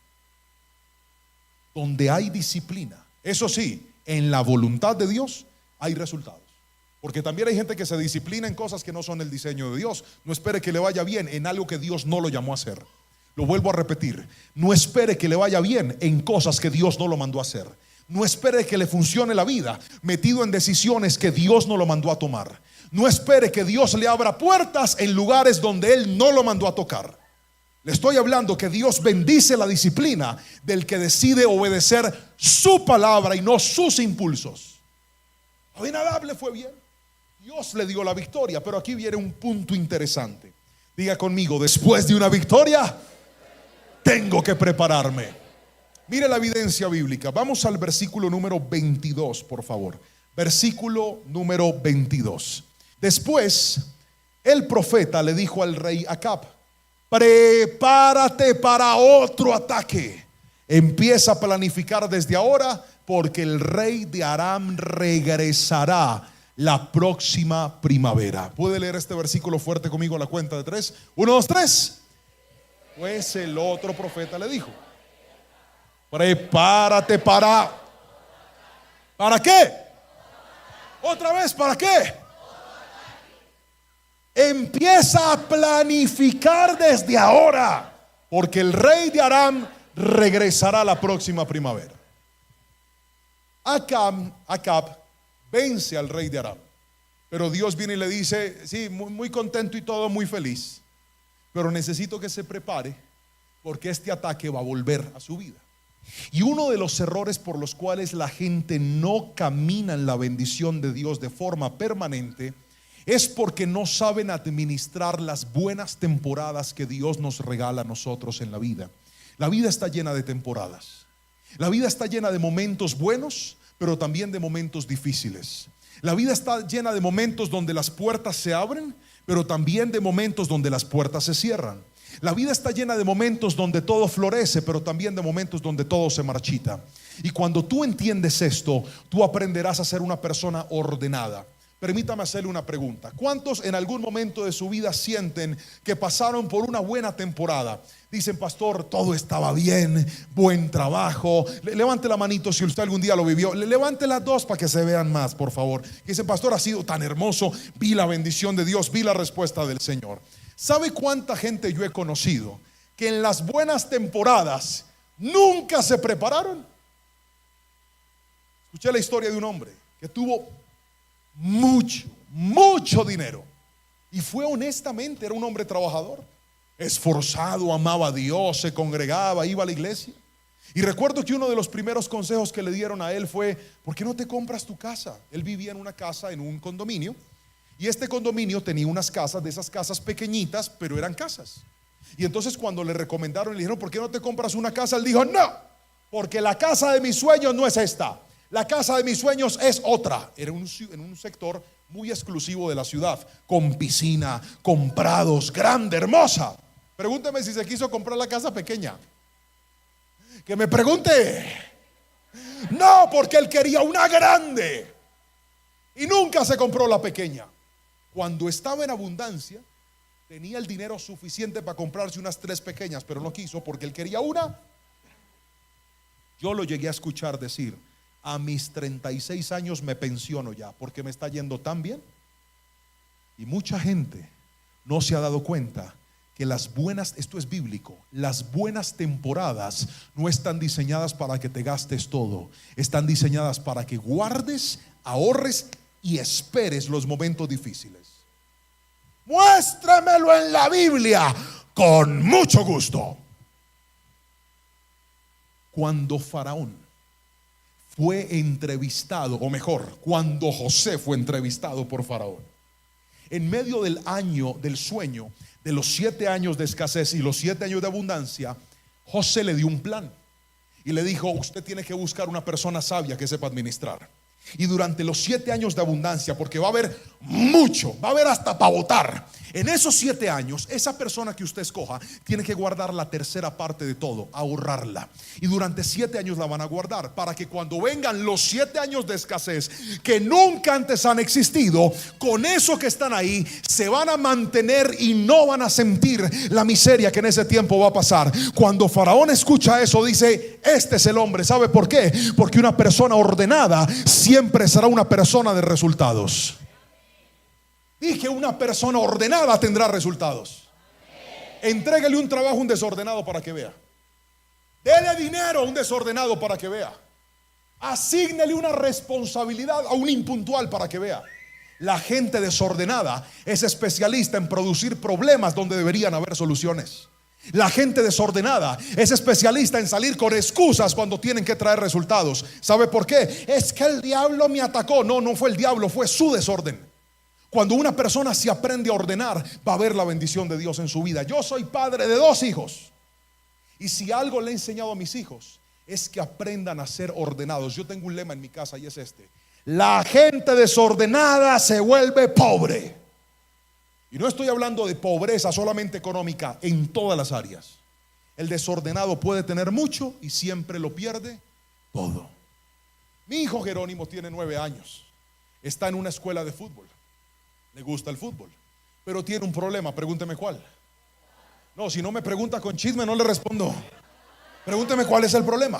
Donde hay disciplina, eso sí, en la voluntad de Dios hay resultados. Porque también hay gente que se disciplina en cosas que no son el diseño de Dios. No espere que le vaya bien en algo que Dios no lo llamó a hacer. Lo vuelvo a repetir. No espere que le vaya bien en cosas que Dios no lo mandó a hacer. No espere que le funcione la vida metido en decisiones que Dios no lo mandó a tomar. No espere que Dios le abra puertas en lugares donde Él no lo mandó a tocar. Le estoy hablando que Dios bendice la disciplina del que decide obedecer su palabra y no sus impulsos. A Ben-Hadad le fue bien. Dios le dio la victoria, pero aquí viene un punto interesante. Diga conmigo, después de una victoria, tengo que prepararme. Mire la evidencia bíblica. Vamos al versículo número 22, por favor. Versículo número 22. Después, el profeta le dijo al rey Acab: prepárate para otro ataque. Empieza a planificar desde ahora, porque el rey de Aram regresará la próxima primavera. ¿Puede leer este versículo fuerte conmigo a la cuenta de 3? 1, 2, 3. Pues el otro profeta le dijo: prepárate para... ¿Para qué? Otra vez, ¿para qué? Empieza a planificar desde ahora, porque el rey de Aram regresará la próxima primavera. Acab vence al rey de Aram, pero Dios viene y le dice: sí, muy contento y todo, muy feliz, pero necesito que se prepare, porque este ataque va a volver a su vida. Y uno de los errores por los cuales la gente no camina en la bendición de Dios de forma permanente es porque no saben administrar las buenas temporadas que Dios nos regala a nosotros en la vida. La vida está llena de temporadas. La vida está llena de momentos buenos, pero también de momentos difíciles. La vida está llena de momentos donde las puertas se abren, pero también de momentos donde las puertas se cierran. La vida está llena de momentos donde todo florece, pero también de momentos donde todo se marchita. Y cuando tú entiendes esto, tú aprenderás a ser una persona ordenada. Permítame hacerle una pregunta. ¿Cuántos en algún momento de su vida sienten que pasaron por una buena temporada? Dicen: pastor, todo estaba bien, buen trabajo. Levante la manito si usted algún día lo vivió. Levante las dos para que se vean más, por favor. Dicen: pastor, ha sido tan hermoso, vi la bendición de Dios, vi la respuesta del Señor. ¿Sabe cuánta gente yo he conocido que en las buenas temporadas nunca se prepararon? Escuché la historia de un hombre que tuvo mucho dinero y fue honestamente, era un hombre trabajador, esforzado, amaba a Dios, se congregaba, iba a la iglesia. Y recuerdo que uno de los primeros consejos que le dieron a él fue: ¿por qué no te compras tu casa? Él vivía en una casa, en un condominio, y este condominio tenía unas casas, de esas casas pequeñitas, pero eran casas. Y entonces cuando le recomendaron, le dijeron, ¿por qué no te compras una casa? Él dijo, no, porque la casa de mis sueños no es esta. La casa de mis sueños es otra. Era en un sector muy exclusivo de la ciudad, con piscina, con prados, grande, hermosa. Pregúnteme si se quiso comprar la casa pequeña. Que me pregunte. No, porque él quería una grande y nunca se compró la pequeña. Cuando estaba en abundancia, tenía el dinero suficiente para comprarse unas 3 pequeñas, pero no quiso porque él quería una. Yo lo llegué a escuchar decir: a mis 36 años me pensiono ya, porque me está yendo tan bien. Y mucha gente no se ha dado cuenta que las buenas, esto es bíblico, las buenas temporadas no están diseñadas para que te gastes todo. Están diseñadas para que guardes, ahorres y esperes los momentos difíciles. Muéstramelo en la Biblia, con mucho gusto. Cuando Faraón fue entrevistado, o mejor, cuando José fue entrevistado por Faraón, en medio del año del sueño, de los 7 años de escasez y los 7 años de abundancia, José le dio un plan y le dijo: usted tiene que buscar una persona sabia que sepa administrar. Y durante los 7 años de abundancia, porque va a haber mucho, va a haber hasta para votar, en esos 7 años, esa persona que usted escoja tiene que guardar la tercera parte de todo, ahorrarla. Y durante 7 años la van a guardar, para que cuando vengan los 7 años de escasez que nunca antes han existido, con eso que están ahí se van a mantener y no van a sentir la miseria que en ese tiempo va a pasar. Cuando Faraón escucha eso, dice: este es el hombre. ¿Sabe por qué? Porque una persona ordenada siempre será una persona de resultados. Dije, una persona ordenada tendrá resultados. Entréguele un trabajo a un desordenado para que vea. Dele dinero a un desordenado para que vea. Asígnele una responsabilidad a un impuntual para que vea. La gente desordenada es especialista en producir problemas donde deberían haber soluciones. La gente desordenada es especialista en salir con excusas cuando tienen que traer resultados. ¿Sabe por qué? Es que el diablo me atacó. No, no fue el diablo, fue su desorden. Cuando una persona se aprende a ordenar, va a ver la bendición de Dios en su vida. Yo soy padre de 2 hijos, y si algo le he enseñado a mis hijos es que aprendan a ser ordenados. Yo tengo un lema en mi casa y es este: la gente desordenada se vuelve pobre. Y no estoy hablando de pobreza solamente económica, en todas las áreas. El desordenado puede tener mucho y siempre lo pierde todo. Mi hijo Jerónimo tiene 9 años. Está en una escuela de fútbol. Le gusta el fútbol, pero tiene un problema. Pregúnteme cuál. No, si no me pregunta con chisme no le respondo. Pregúnteme cuál es el problema.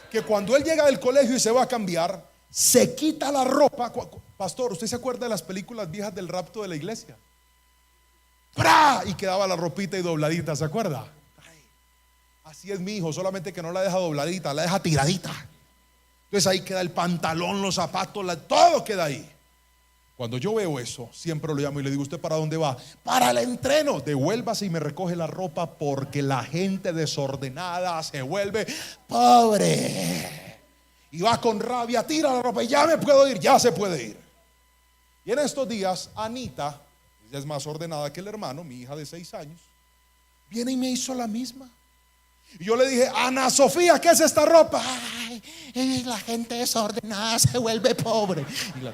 Que cuando él llega del colegio y se va a cambiar, se quita la ropa. Pastor, ¿usted se acuerda de las películas viejas del rapto de la iglesia? ¡Pra! Y quedaba la ropita y dobladita, ¿se acuerda? Ay, así es mi hijo, solamente que no la deja dobladita, la deja tiradita. Entonces ahí queda el pantalón, los zapatos, todo queda ahí. Cuando yo veo eso, siempre lo llamo y le digo: ¿usted para dónde va? Para el entreno. Devuélvase y me recoge la ropa, porque la gente desordenada se vuelve pobre. Y va con rabia, tira la ropa y ya me puedo ir, ya se puede ir. Y en estos días, Anita, ella es más ordenada que el hermano, mi hija de 6 años, viene y me hizo la misma. Y yo le dije: Ana Sofía, ¿qué es esta ropa? Ay, la gente desordenada se vuelve pobre. Y la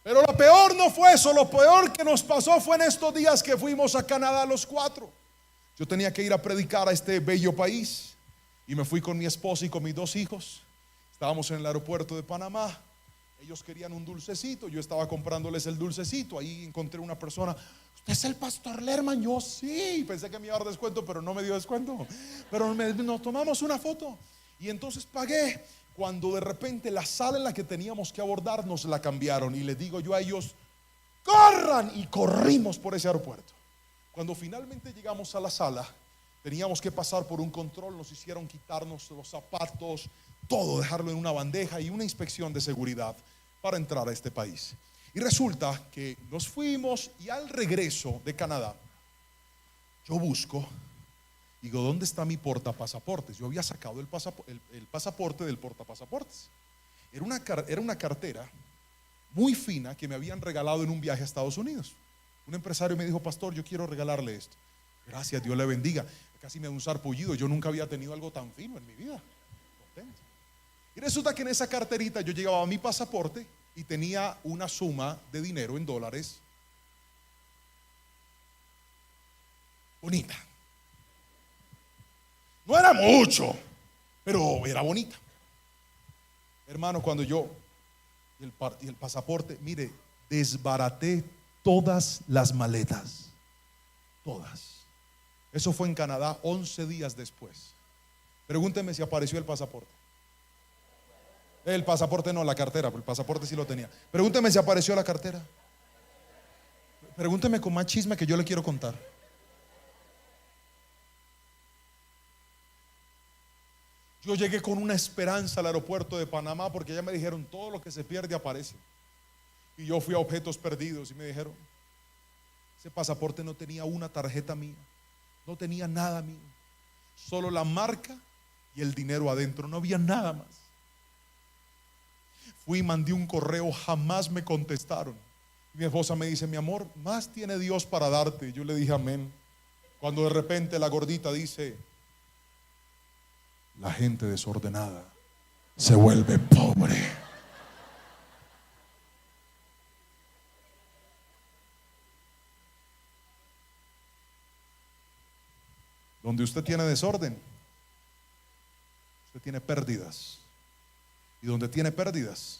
Pero lo peor no fue eso. Lo peor que nos pasó fue en estos días que fuimos a Canadá los 4. Yo tenía que ir a predicar a este bello país y me fui con mi esposa y con mis 2 hijos. Estábamos en el aeropuerto de Panamá. Ellos querían un dulcecito, yo estaba comprándoles el dulcecito. Ahí encontré una persona: ¿usted es el pastor Lerman? Yo sí. Pensé que me iba a dar descuento, pero no me dio descuento. Pero nos tomamos una foto y entonces pagué. Cuando de repente la sala en la que teníamos que abordar nos la cambiaron, y les digo yo a ellos: corran, y corrimos por ese aeropuerto. Cuando finalmente llegamos a la sala, teníamos que pasar por un control. Nos hicieron quitarnos los zapatos, todo, dejarlo en una bandeja y una inspección de seguridad para entrar a este país. Y resulta que nos fuimos, y al regreso de Canadá yo busco, digo: ¿dónde está mi portapasaportes? Yo había sacado el pasaporte del portapasaportes. Era una cartera muy fina que me habían regalado en un viaje a Estados Unidos. Un empresario me dijo: pastor, yo quiero regalarle esto. Gracias, Dios le bendiga. Casi me da un sarpullido. Yo nunca había tenido algo tan fino en mi vida. Contento. Y resulta que en esa carterita yo llevaba mi pasaporte y tenía una suma de dinero en dólares bonita. No era mucho, pero era bonita. Hermano, cuando yo y el pasaporte, mire, desbaraté todas las maletas. Todas. Eso fue en Canadá 11 días después. Pregúnteme si apareció el pasaporte. El pasaporte no, la cartera, el pasaporte sí lo tenía. Pregúnteme si apareció la cartera. Pregúnteme con más chisme que yo le quiero contar. Yo llegué con una esperanza al aeropuerto de Panamá, porque ya me dijeron: todo lo que se pierde aparece. Y yo fui a objetos perdidos y me dijeron: ese pasaporte no tenía una tarjeta mía, no tenía nada mío, solo la marca y el dinero adentro, no había nada más. Fui y mandé un correo, jamás me contestaron. Mi esposa me dice: mi amor, más tiene Dios para darte. Y yo le dije: amén. Cuando de repente la gordita dice: la gente desordenada se vuelve pobre. Donde usted tiene desorden, usted tiene pérdidas. Y donde tiene pérdidas,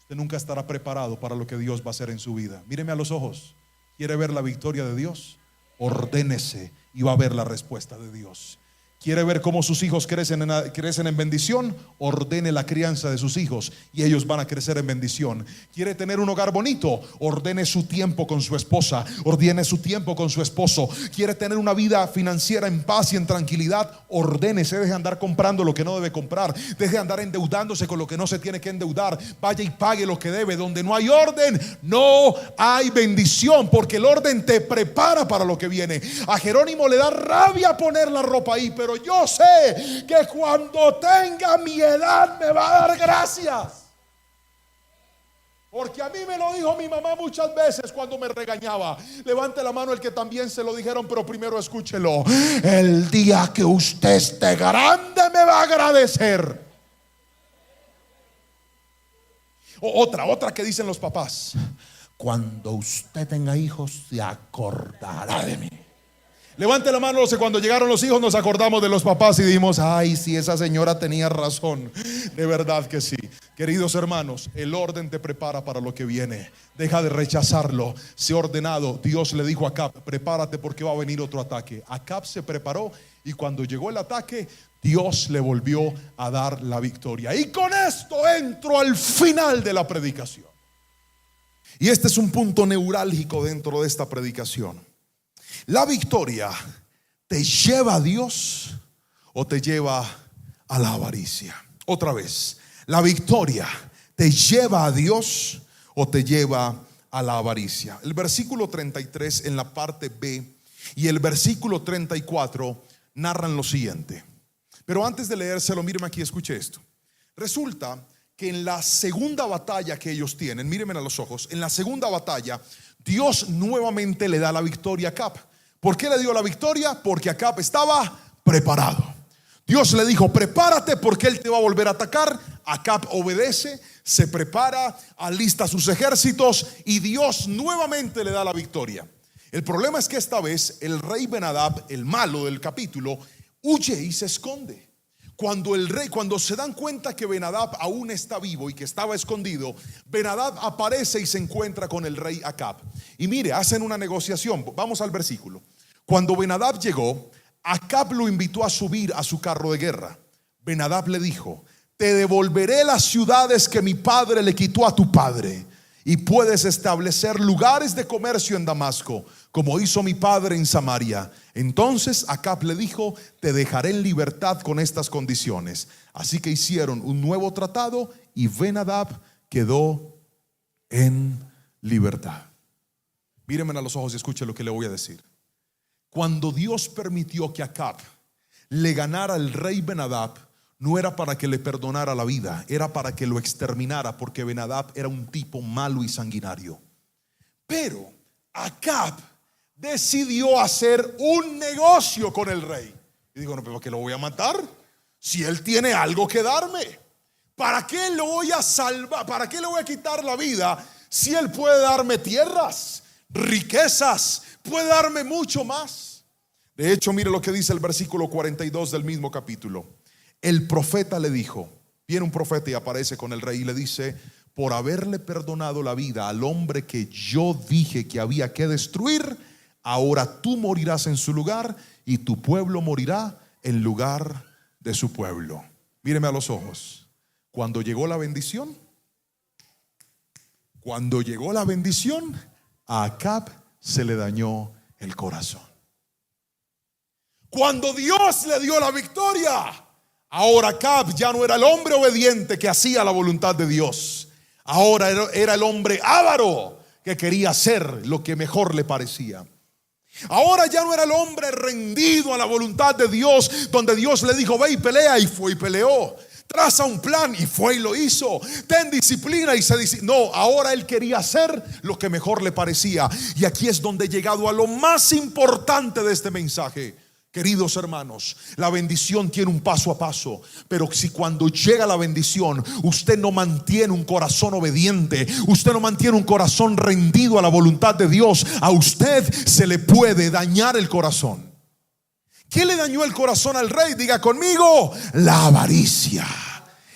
usted nunca estará preparado para lo que Dios va a hacer en su vida. Míreme a los ojos. ¿Quiere ver la victoria de Dios? Ordénese y va a ver la respuesta de Dios. ¿Quiere ver cómo sus hijos crecen en bendición? Ordene la crianza de sus hijos y ellos van a crecer en bendición. ¿Quiere tener un hogar bonito? Ordene su tiempo con su esposa, ordene su tiempo con su esposo. ¿Quiere tener una vida financiera en paz y en tranquilidad? Ordénese, deje de andar comprando lo que no debe comprar, deje de andar endeudándose con lo que no se tiene que endeudar. Vaya y pague lo que debe. Donde no hay orden, no hay bendición, porque el orden te prepara para lo que viene. A Jerónimo le da rabia poner la ropa ahí, pero yo sé que cuando tenga mi edad me va a dar gracias. Porque a mí me lo dijo mi mamá muchas veces cuando me regañaba. Levante la mano el que también se lo dijeron, pero primero escúchelo: el día que usted esté grande me va a agradecer. Otra que dicen los papás: cuando usted tenga hijos se acordará de mí. Levante la mano los que cuando llegaron los hijos nos acordamos de los papás y dijimos: ay, sí, esa señora tenía razón. De verdad que sí. Queridos hermanos, el orden te prepara para lo que viene. Deja de rechazarlo. Sé ordenado. Dios le dijo a Acab: prepárate porque va a venir otro ataque. Acab se preparó y cuando llegó el ataque, Dios le volvió a dar la victoria. Y con esto entro al final de la predicación. Y este es un punto neurálgico dentro de esta predicación. ¿La victoria te lleva a Dios o te lleva a la avaricia? Otra vez, ¿la victoria te lleva a Dios o te lleva a la avaricia? El versículo 33 en la parte B y el versículo 34 narran lo siguiente. Pero antes de leérselo, míreme aquí, escuche esto. Resulta que en la segunda batalla que ellos tienen, mírenme a los ojos, en la segunda batalla Dios nuevamente le da la victoria a Acab. ¿Por qué le dio la victoria? Porque Acab estaba preparado. Dios le dijo: prepárate porque él te va a volver a atacar. Acab obedece, se prepara, alista sus ejércitos y Dios nuevamente le da la victoria. El problema es que esta vez el rey Ben-Hadad, el malo del capítulo, huye y se esconde. Cuando se dan cuenta que Ben-Hadad aún está vivo y que estaba escondido, Ben-Hadad aparece y se encuentra con el rey Acab. Y mire, hacen una negociación. Vamos al versículo. Cuando Ben-Hadad llegó, Acab lo invitó a subir a su carro de guerra. Ben-Hadad le dijo: te devolveré las ciudades que mi padre le quitó a tu padre, y puedes establecer lugares de comercio en Damasco, como hizo mi padre en Samaria. Entonces Acab le dijo: te dejaré en libertad con estas condiciones. Así que hicieron un nuevo tratado y Ben-Hadad quedó en libertad. Mírenme a los ojos y escuchen lo que le voy a decir. Cuando Dios permitió que Acab le ganara al rey Ben-Hadad, no era para que le perdonara la vida, era para que lo exterminara, porque Ben-Hadad era un tipo malo y sanguinario. Pero Acab decidió hacer un negocio con el rey. Y digo, no, pero ¿por qué lo voy a matar? Si él tiene algo que darme, ¿para qué lo voy a salvar? ¿Para qué le voy a quitar la vida si él puede darme tierras, riquezas, puede darme mucho más? De hecho, mire lo que dice el versículo 42 del mismo capítulo. El profeta le dijo, viene un profeta y aparece con el rey y le dice: por haberle perdonado la vida al hombre que yo dije que había que destruir, ahora tú morirás en su lugar y tu pueblo morirá en lugar de su pueblo. Míreme a los ojos. Cuando llegó la bendición, a Acab se le dañó el corazón. Cuando Dios le dio la victoria, ahora Acab ya no era el hombre obediente que hacía la voluntad de Dios. Ahora era el hombre avaro que quería hacer lo que mejor le parecía. Ahora ya no era el hombre rendido a la voluntad de Dios, donde Dios le dijo: ve y pelea, y fue y peleó. Traza un plan y fue y lo hizo. Ten disciplina y se dice. No, ahora él quería hacer lo que mejor le parecía. Y aquí es donde he llegado a lo más importante de este mensaje. Queridos hermanos, la bendición tiene un paso a paso, pero si cuando llega la bendición usted no mantiene un corazón obediente, usted no mantiene un corazón rendido a la voluntad de Dios, a usted se le puede dañar el corazón. ¿Qué le dañó el corazón al rey? Diga conmigo: la avaricia,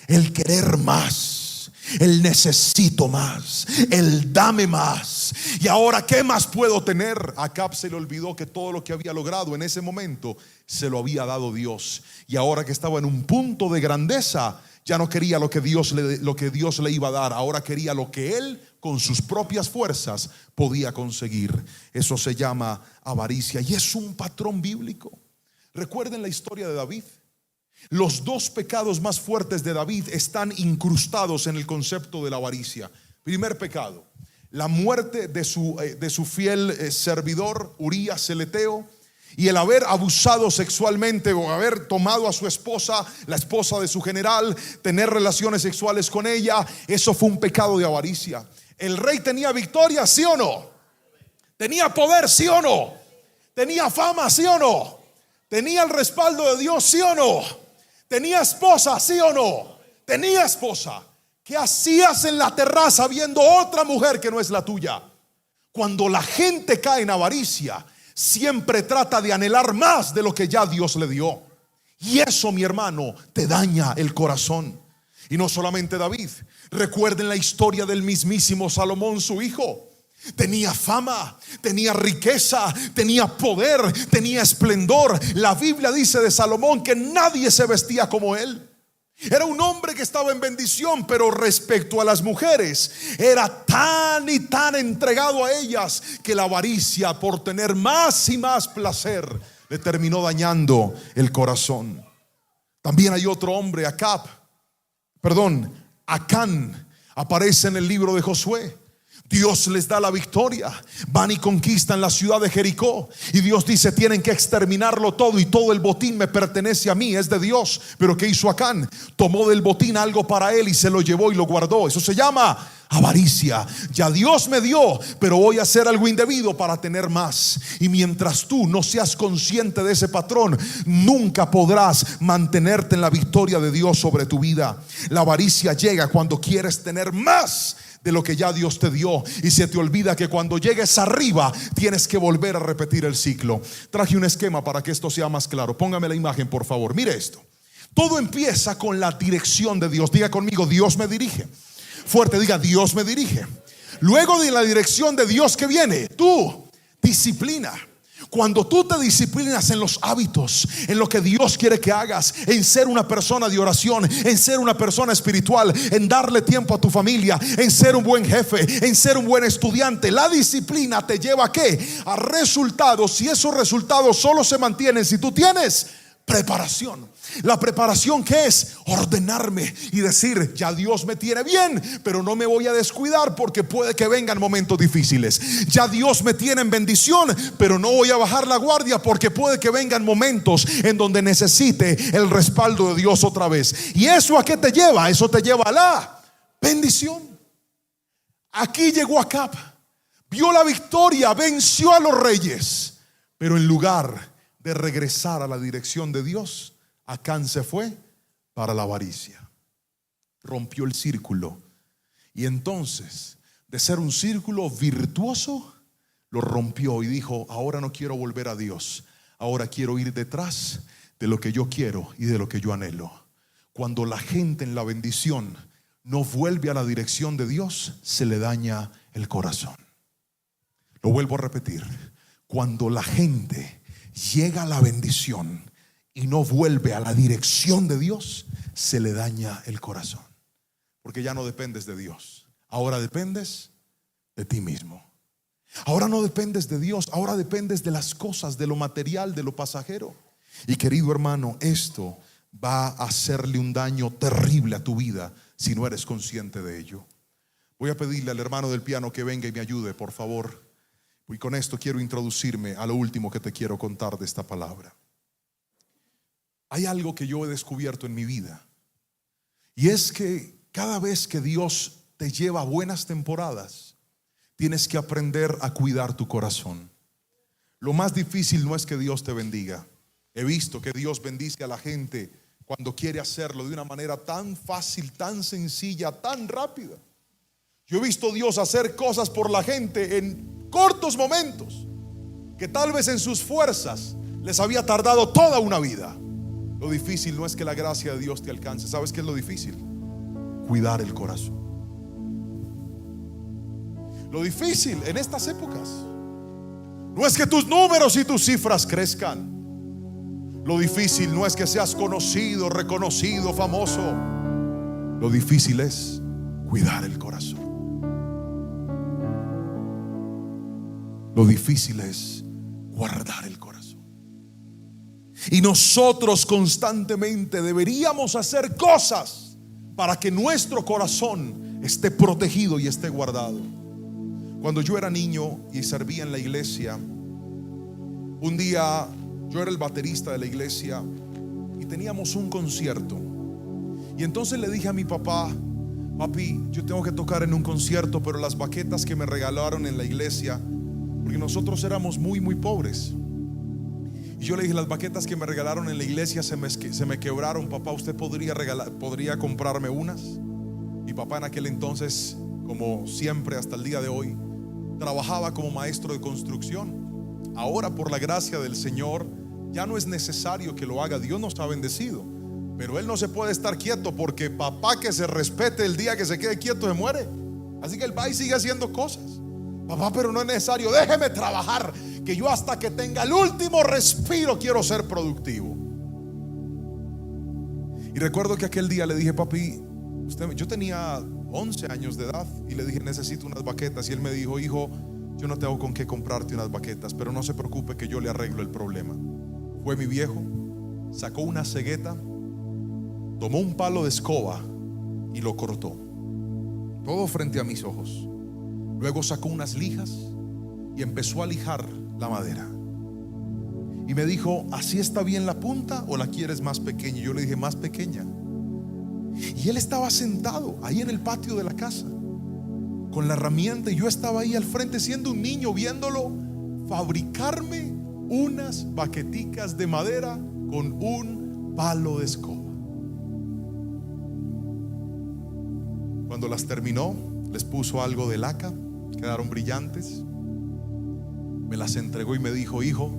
el querer más, el necesito más, el dame más. Y ahora, ¿qué más puedo tener? A Acab se le olvidó que todo lo que había logrado en ese momento se lo había dado Dios. Y ahora que estaba en un punto de grandeza, ya no quería lo que Dios le iba a dar. Ahora quería lo que él con sus propias fuerzas podía conseguir. Eso se llama avaricia y es un patrón bíblico. Recuerden la historia de David. Los dos pecados más fuertes de David están incrustados en el concepto de la avaricia. Primer pecado: la muerte de su fiel servidor Urías el Eteo, y el haber abusado sexualmente o haber tomado a su esposa, la esposa de su general, tener relaciones sexuales con ella. Eso fue un pecado de avaricia. El rey tenía victoria, ¿sí o no? Tenía poder, ¿sí o no? Tenía fama, ¿sí o no? Tenía el respaldo de Dios, ¿sí o no? Tenía esposa, ¿sí o no? Tenía esposa. ¿Qué hacías en la terraza viendo otra mujer que no es la tuya? Cuando la gente cae en avaricia, siempre trata de anhelar más de lo que ya Dios le dio. Y eso, mi hermano, te daña el corazón. Y no solamente David. Recuerden la historia del mismísimo Salomón, su hijo. Tenía fama, tenía riqueza, tenía poder, tenía esplendor. La Biblia dice de Salomón que nadie se vestía como él. Era un hombre que estaba en bendición, pero respecto a las mujeres era tan y tan entregado a ellas que la avaricia, por tener más y más placer, le terminó dañando el corazón. También hay otro hombre, Acán, aparece en el libro de Josué. Dios les da la victoria, van y conquistan la ciudad de Jericó, y Dios dice: tienen que exterminarlo todo, y todo el botín me pertenece a mí, es de Dios. Pero ¿qué hizo Acán? Tomó del botín algo para él y se lo llevó y lo guardó. Eso se llama avaricia. Ya Dios me dio, pero voy a hacer algo indebido para tener más. Y mientras tú no seas consciente de ese patrón, nunca podrás mantenerte en la victoria de Dios sobre tu vida. La avaricia llega cuando quieres tener más de lo que ya Dios te dio, y se te olvida que cuando llegues arriba tienes que volver a repetir el ciclo. Traje un esquema para que esto sea más claro. Póngame la imagen, por favor. Mire esto. Todo empieza con la dirección de Dios. Diga conmigo: Dios me dirige. Fuerte, diga: Dios me dirige. Luego de la dirección de Dios, que viene? Tu disciplina. Cuando tú te disciplinas en los hábitos, en lo que Dios quiere que hagas, en ser una persona de oración, en ser una persona espiritual, en darle tiempo a tu familia, en ser un buen jefe, en ser un buen estudiante, la disciplina te lleva ¿a qué? A resultados. Y esos resultados solo se mantienen si tú tienes preparación. La preparación, ¿qué es? Ordenarme y decir: ya Dios me tiene bien, pero no me voy a descuidar porque puede que vengan momentos difíciles. Ya Dios me tiene en bendición, pero no voy a bajar la guardia porque puede que vengan momentos en donde necesite el respaldo de Dios otra vez. ¿Y eso a qué te lleva? Eso te lleva a la bendición. Aquí llegó Acab. vio la victoria, venció a los reyes, pero en lugar de regresar a la dirección de Dios, Acán se fue para la avaricia. Rompió el círculo. Y entonces, de ser un círculo virtuoso, lo rompió y dijo: ahora no quiero volver a Dios, ahora quiero ir detrás de lo que yo quiero y de lo que yo anhelo. Cuando la gente en la bendición no vuelve a la dirección de Dios, se le daña el corazón. Lo vuelvo a repetir: cuando la gente llega a la bendición y no vuelve a la dirección de Dios, se le daña el corazón. Porque ya no dependes de Dios, ahora dependes de ti mismo. Ahora no dependes de Dios, ahora dependes de las cosas, de lo material, de lo pasajero. Y querido hermano, esto va a hacerle un daño terrible a tu vida si no eres consciente de ello. Voy a pedirle al hermano del piano que venga y me ayude, por favor. Y con esto quiero introducirme a lo último que te quiero contar de esta palabra. Hay algo que yo he descubierto en mi vida, y es que cada vez que Dios te lleva a buenas temporadas, tienes que aprender a cuidar tu corazón. Lo más difícil no es que Dios te bendiga. He visto que Dios bendice a la gente cuando quiere hacerlo de una manera tan fácil, tan sencilla, tan rápida. Yo he visto a Dios hacer cosas por la gente en cortos momentos que tal vez en sus fuerzas les había tardado toda una vida. Lo difícil no es que la gracia de Dios te alcance. ¿Sabes qué es lo difícil? Cuidar el corazón. Lo difícil en estas épocas no es que tus números y tus cifras crezcan. Lo difícil no es que seas conocido, reconocido, famoso. Lo difícil es cuidar el corazón. Lo difícil es guardar el corazón. Y nosotros constantemente deberíamos hacer cosas para que nuestro corazón esté protegido y esté guardado. Cuando yo era niño y servía en la iglesia, un día yo era el baterista de la iglesia y teníamos un concierto. Y entonces le dije a mi papá: papi, yo tengo que tocar en un concierto, pero las baquetas que me regalaron en la iglesia, porque nosotros éramos muy pobres, y yo le dije: las baquetas que me regalaron en la iglesia se me quebraron, papá, ¿usted podría comprarme unas? Mi papá en aquel entonces, como siempre hasta el día de hoy, trabajaba como maestro de construcción. Ahora, por la gracia del Señor, ya no es necesario que lo haga. Dios nos ha bendecido, pero él no se puede estar quieto, porque papá, que se respete, el día que se quede quieto se muere. Así que él va y sigue haciendo cosas. Papá, pero no es necesario, déjeme trabajar, que yo hasta que tenga el último respiro quiero ser productivo. Y recuerdo que aquel día le dije: papi, yo tenía 11 años de edad, y le dije: necesito unas baquetas. Y él me dijo: hijo, yo no tengo con qué comprarte unas baquetas, pero no se preocupe que yo le arreglo el problema. Fue mi viejo, sacó una cegueta, tomó un palo de escoba y lo cortó, todo frente a mis ojos. Luego sacó unas lijas y empezó a lijar la madera. Y me dijo: ¿así está bien la punta o la quieres más pequeña? Y yo le dije: más pequeña. Y él estaba sentado ahí en el patio de la casa con la herramienta, y yo estaba ahí al frente siendo un niño viéndolo fabricarme unas baqueticas de madera con un palo de escoba. Cuando las terminó, les puso algo de laca, quedaron brillantes, me las entregó y me dijo: hijo,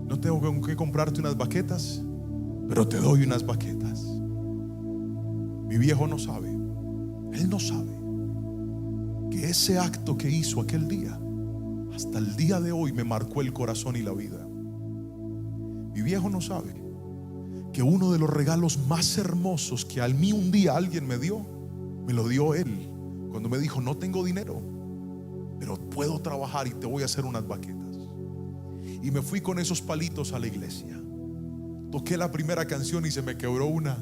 no tengo con qué comprarte unas baquetas, pero te doy unas baquetas. Mi viejo no sabe, él no sabe que ese acto que hizo aquel día hasta el día de hoy me marcó el corazón y la vida. Mi viejo no sabe que uno de los regalos más hermosos que a mí un día alguien me dio, me lo dio él, cuando me dijo: no tengo dinero, pero puedo trabajar y te voy a hacer unas baquetas. Y me fui con esos palitos a la iglesia, toqué la primera canción y se me quebró una,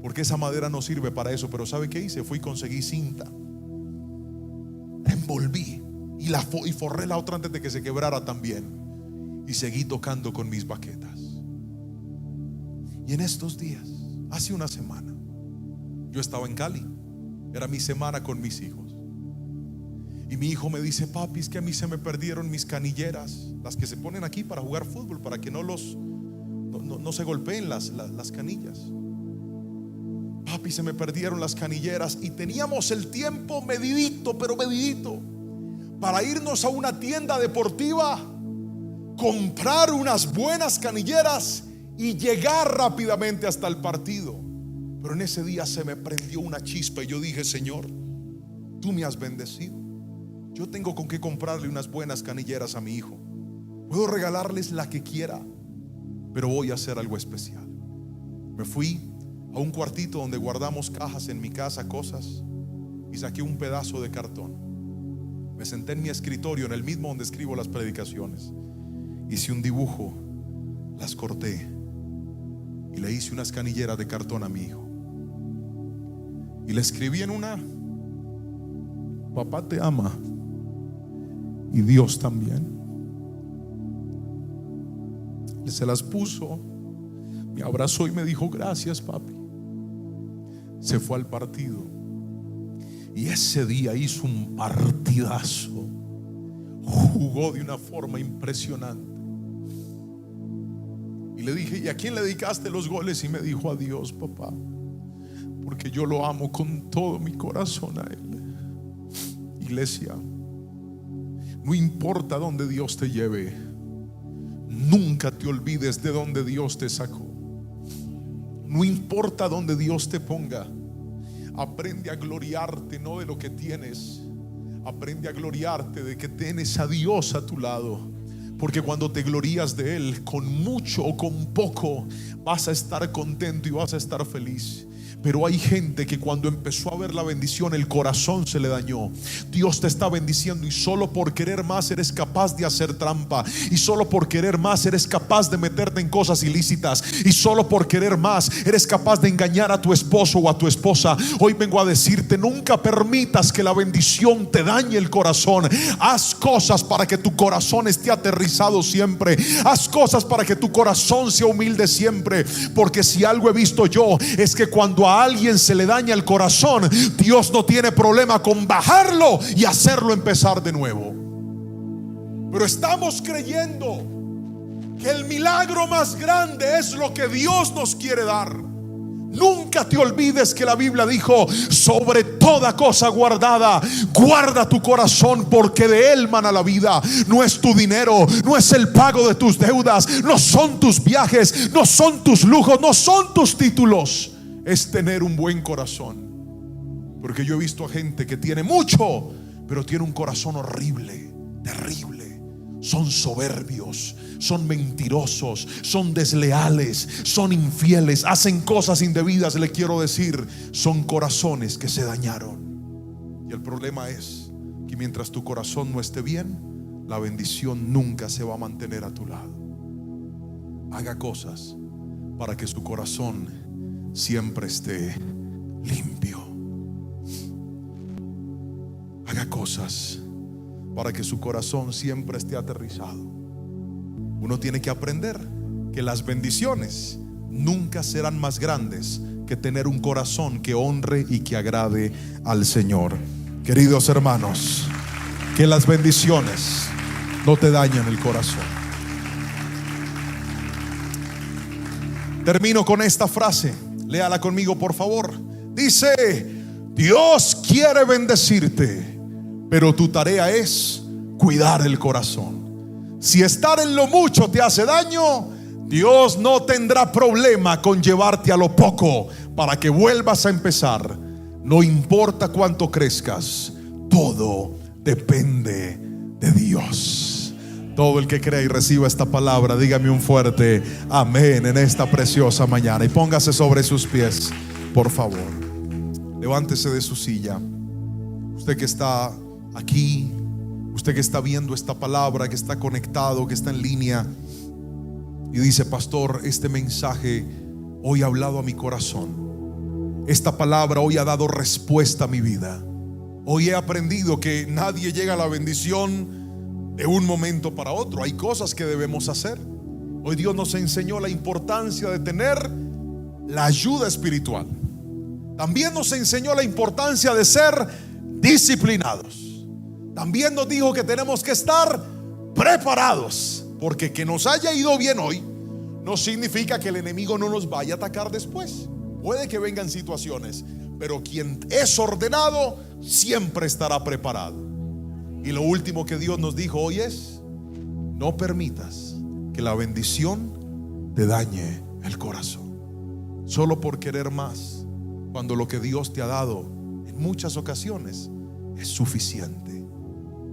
porque esa madera no sirve para eso. Pero ¿sabe qué hice? Fui y conseguí cinta, la envolví y forré la otra antes de que se quebrara también, y seguí tocando con mis baquetas. Y en estos días, hace una semana, yo estaba en Cali, era mi semana con mis hijos, Y mi hijo me dice: papi, es que a mí se me perdieron mis canilleras, las que se ponen aquí para jugar fútbol, para que no se golpeen las canillas. Papi, se me perdieron las canilleras. Y teníamos el tiempo medidito, pero medidito, para irnos a una tienda deportiva, comprar unas buenas canilleras y llegar rápidamente hasta el partido. Pero en ese día se me prendió una chispa y yo dije: Señor, tú me has bendecido. Yo tengo con qué comprarle unas buenas canilleras a mi hijo. Puedo regalarles la que quiera, pero voy a hacer algo especial. Me fui a un cuartito donde guardamos cajas en mi casa, cosas, y saqué un pedazo de cartón. Me senté en mi escritorio, en el mismo donde escribo las predicaciones. Hice un dibujo, las corté y le hice unas canilleras de cartón a mi hijo. Y le escribí en una: papá te ama y Dios también. Se las puso, me abrazó y me dijo: gracias, papi. Se fue al partido y ese día hizo un partidazo. Jugó de una forma impresionante. Y le dije: ¿y a quién le dedicaste los goles? Y me dijo: a Dios, papá, porque yo lo amo con todo mi corazón a Él. Iglesia, no importa dónde Dios te lleve, nunca te olvides de dónde Dios te sacó. No importa dónde Dios te ponga, aprende a gloriarte no de lo que tienes, aprende a gloriarte de que tienes a Dios a tu lado. Porque cuando te glorías de Él, con mucho o con poco, vas a estar contento y vas a estar feliz. Pero hay gente que cuando empezó a ver la bendición, el corazón se le dañó. Dios te está bendiciendo y solo por querer más eres capaz de hacer trampa, y solo por querer más eres capaz de meterte en cosas ilícitas, y solo por querer más eres capaz de engañar a tu esposo o a tu esposa. Hoy vengo a decirte: nunca permitas que la bendición te dañe el corazón. Haz cosas para que tu corazón esté aterrizado siempre. Haz cosas para que tu corazón sea humilde siempre. Porque si algo he visto yo, es que cuando a alguien se le daña el corazón, Dios no tiene problema con bajarlo y hacerlo empezar de nuevo. Pero estamos creyendo que el milagro más grande es lo que Dios nos quiere dar. Nunca te olvides que la Biblia dijo: sobre toda cosa guardada, guarda tu corazón, porque de él mana la vida. No es tu dinero, no es el pago de tus deudas, no son tus viajes, no son tus lujos, no son tus títulos. Es tener un buen corazón. Porque yo he visto a gente que tiene mucho, pero tiene un corazón horrible, terrible. Son soberbios, son mentirosos, son desleales, son infieles, hacen cosas indebidas. Le quiero decir, son corazones que se dañaron. Y el problema es que mientras tu corazón no esté bien, la bendición nunca se va a mantener a tu lado. Haga cosas para que su corazón siempre esté limpio. Haga cosas para que su corazón siempre esté aterrizado. Uno tiene que aprender que las bendiciones nunca serán más grandes que tener un corazón que honre y que agrade al Señor. Queridos hermanos, que las bendiciones no te dañen el corazón. Termino con esta frase. Léala conmigo, por favor. Dice: Dios quiere bendecirte, pero tu tarea es cuidar el corazón. Si estar en lo mucho te hace daño, Dios no tendrá problema con llevarte a lo poco para que vuelvas a empezar. No importa cuánto crezcas, todo depende de Dios. Todo el que crea y reciba esta palabra, dígame un fuerte amén en esta preciosa mañana. Y póngase sobre sus pies, por favor. Levántese de su silla. Usted que está aquí, usted que está viendo esta palabra, que está conectado, que está en línea, y dice: pastor, este mensaje hoy ha hablado a mi corazón. Esta palabra hoy ha dado respuesta a mi vida. Hoy he aprendido que nadie llega a la bendición de un momento para otro. Hay cosas que debemos hacer. Hoy Dios nos enseñó la importancia de tener la ayuda espiritual. También nos enseñó la importancia de ser disciplinados. también nos dijo que tenemos que estar preparados, porque que nos haya ido bien hoy no significa que el enemigo no nos vaya a atacar después. Puede que vengan situaciones, pero quien es ordenado siempre estará preparado. Y lo último que Dios nos dijo hoy es: no permitas que la bendición te dañe el corazón, solo por querer más, cuando lo que Dios te ha dado en muchas ocasiones es suficiente.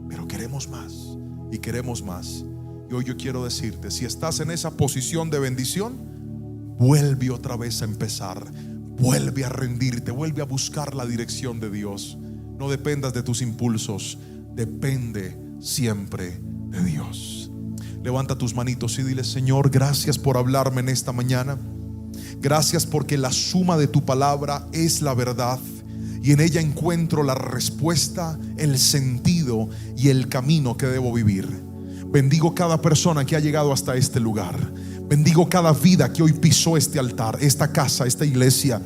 Pero queremos más y queremos más. Y hoy yo quiero decirte, si estás en esa posición de bendición, vuelve otra vez a empezar, vuelve a rendirte, vuelve a buscar la dirección de Dios. No dependas de tus impulsos, depende siempre de Dios. Levanta tus manitos y dile: Señor, gracias por hablarme en esta mañana. Gracias porque la suma de tu palabra es la verdad, y en ella encuentro la respuesta, el sentido y el camino que debo vivir. Bendigo cada persona que ha llegado hasta este lugar. Bendigo cada vida que hoy pisó este altar, esta casa, esta iglesia,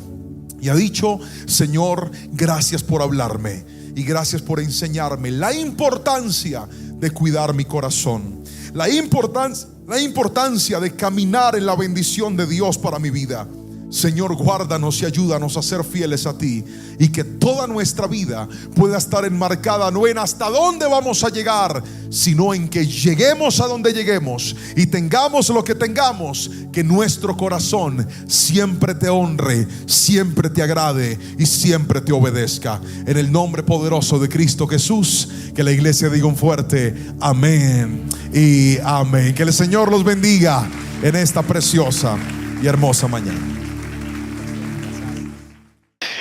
y ha dicho: Señor, gracias por hablarme y gracias por enseñarme la importancia de cuidar mi corazón, la importancia de caminar en la bendición de Dios para mi vida. Señor, guárdanos y ayúdanos a ser fieles a ti, y que toda nuestra vida pueda estar enmarcada no en hasta dónde vamos a llegar, sino en que lleguemos a donde lleguemos y tengamos lo que tengamos, que nuestro corazón siempre te honre, siempre te agrade y siempre te obedezca. En el nombre poderoso de Cristo Jesús, que la iglesia diga un fuerte amén y amén. Que el Señor los bendiga en esta preciosa y hermosa mañana.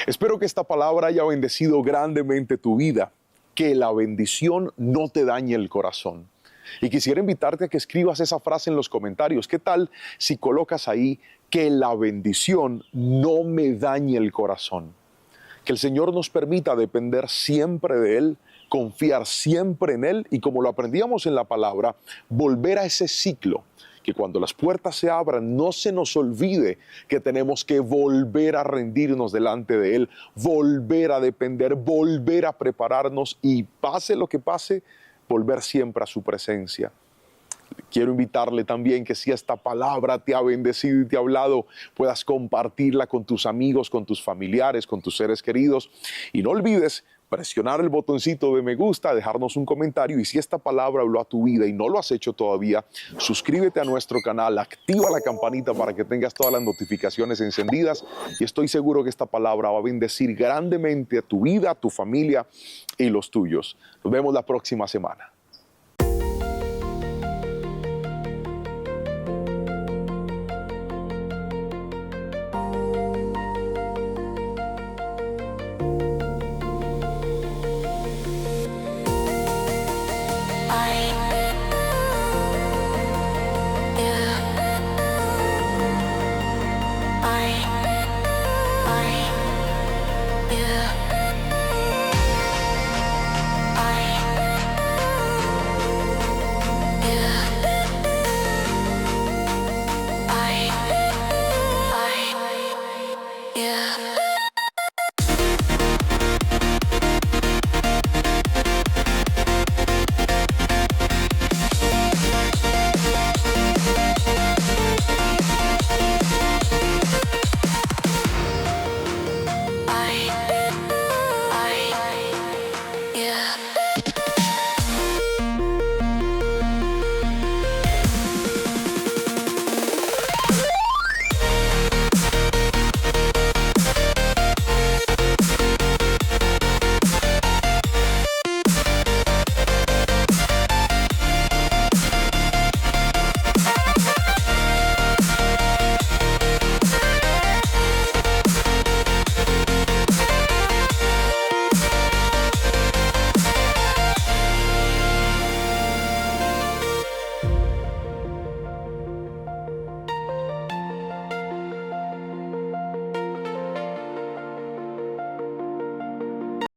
Espero que esta palabra haya bendecido grandemente tu vida. Que la bendición no te dañe el corazón. Y quisiera invitarte a que escribas esa frase en los comentarios. ¿Qué tal si colocas ahí: que la bendición no me dañe el corazón? Que el Señor nos permita depender siempre de Él, confiar siempre en Él, y como lo aprendíamos en la palabra, volver a ese ciclo. Que cuando las puertas se abran, no se nos olvide que tenemos que volver a rendirnos delante de Él, volver a depender, volver a prepararnos, y pase lo que pase, volver siempre a su presencia. Quiero invitarle también que si esta palabra te ha bendecido y te ha hablado, puedas compartirla con tus amigos, con tus familiares, con tus seres queridos. Y no olvides presionar el botoncito de me gusta, dejarnos un comentario, y si esta palabra habló a tu vida y no lo has hecho todavía, suscríbete a nuestro canal, activa la campanita para que tengas todas las notificaciones encendidas, y estoy seguro que esta palabra va a bendecir grandemente a tu vida, a tu familia y los tuyos. Nos vemos la próxima semana.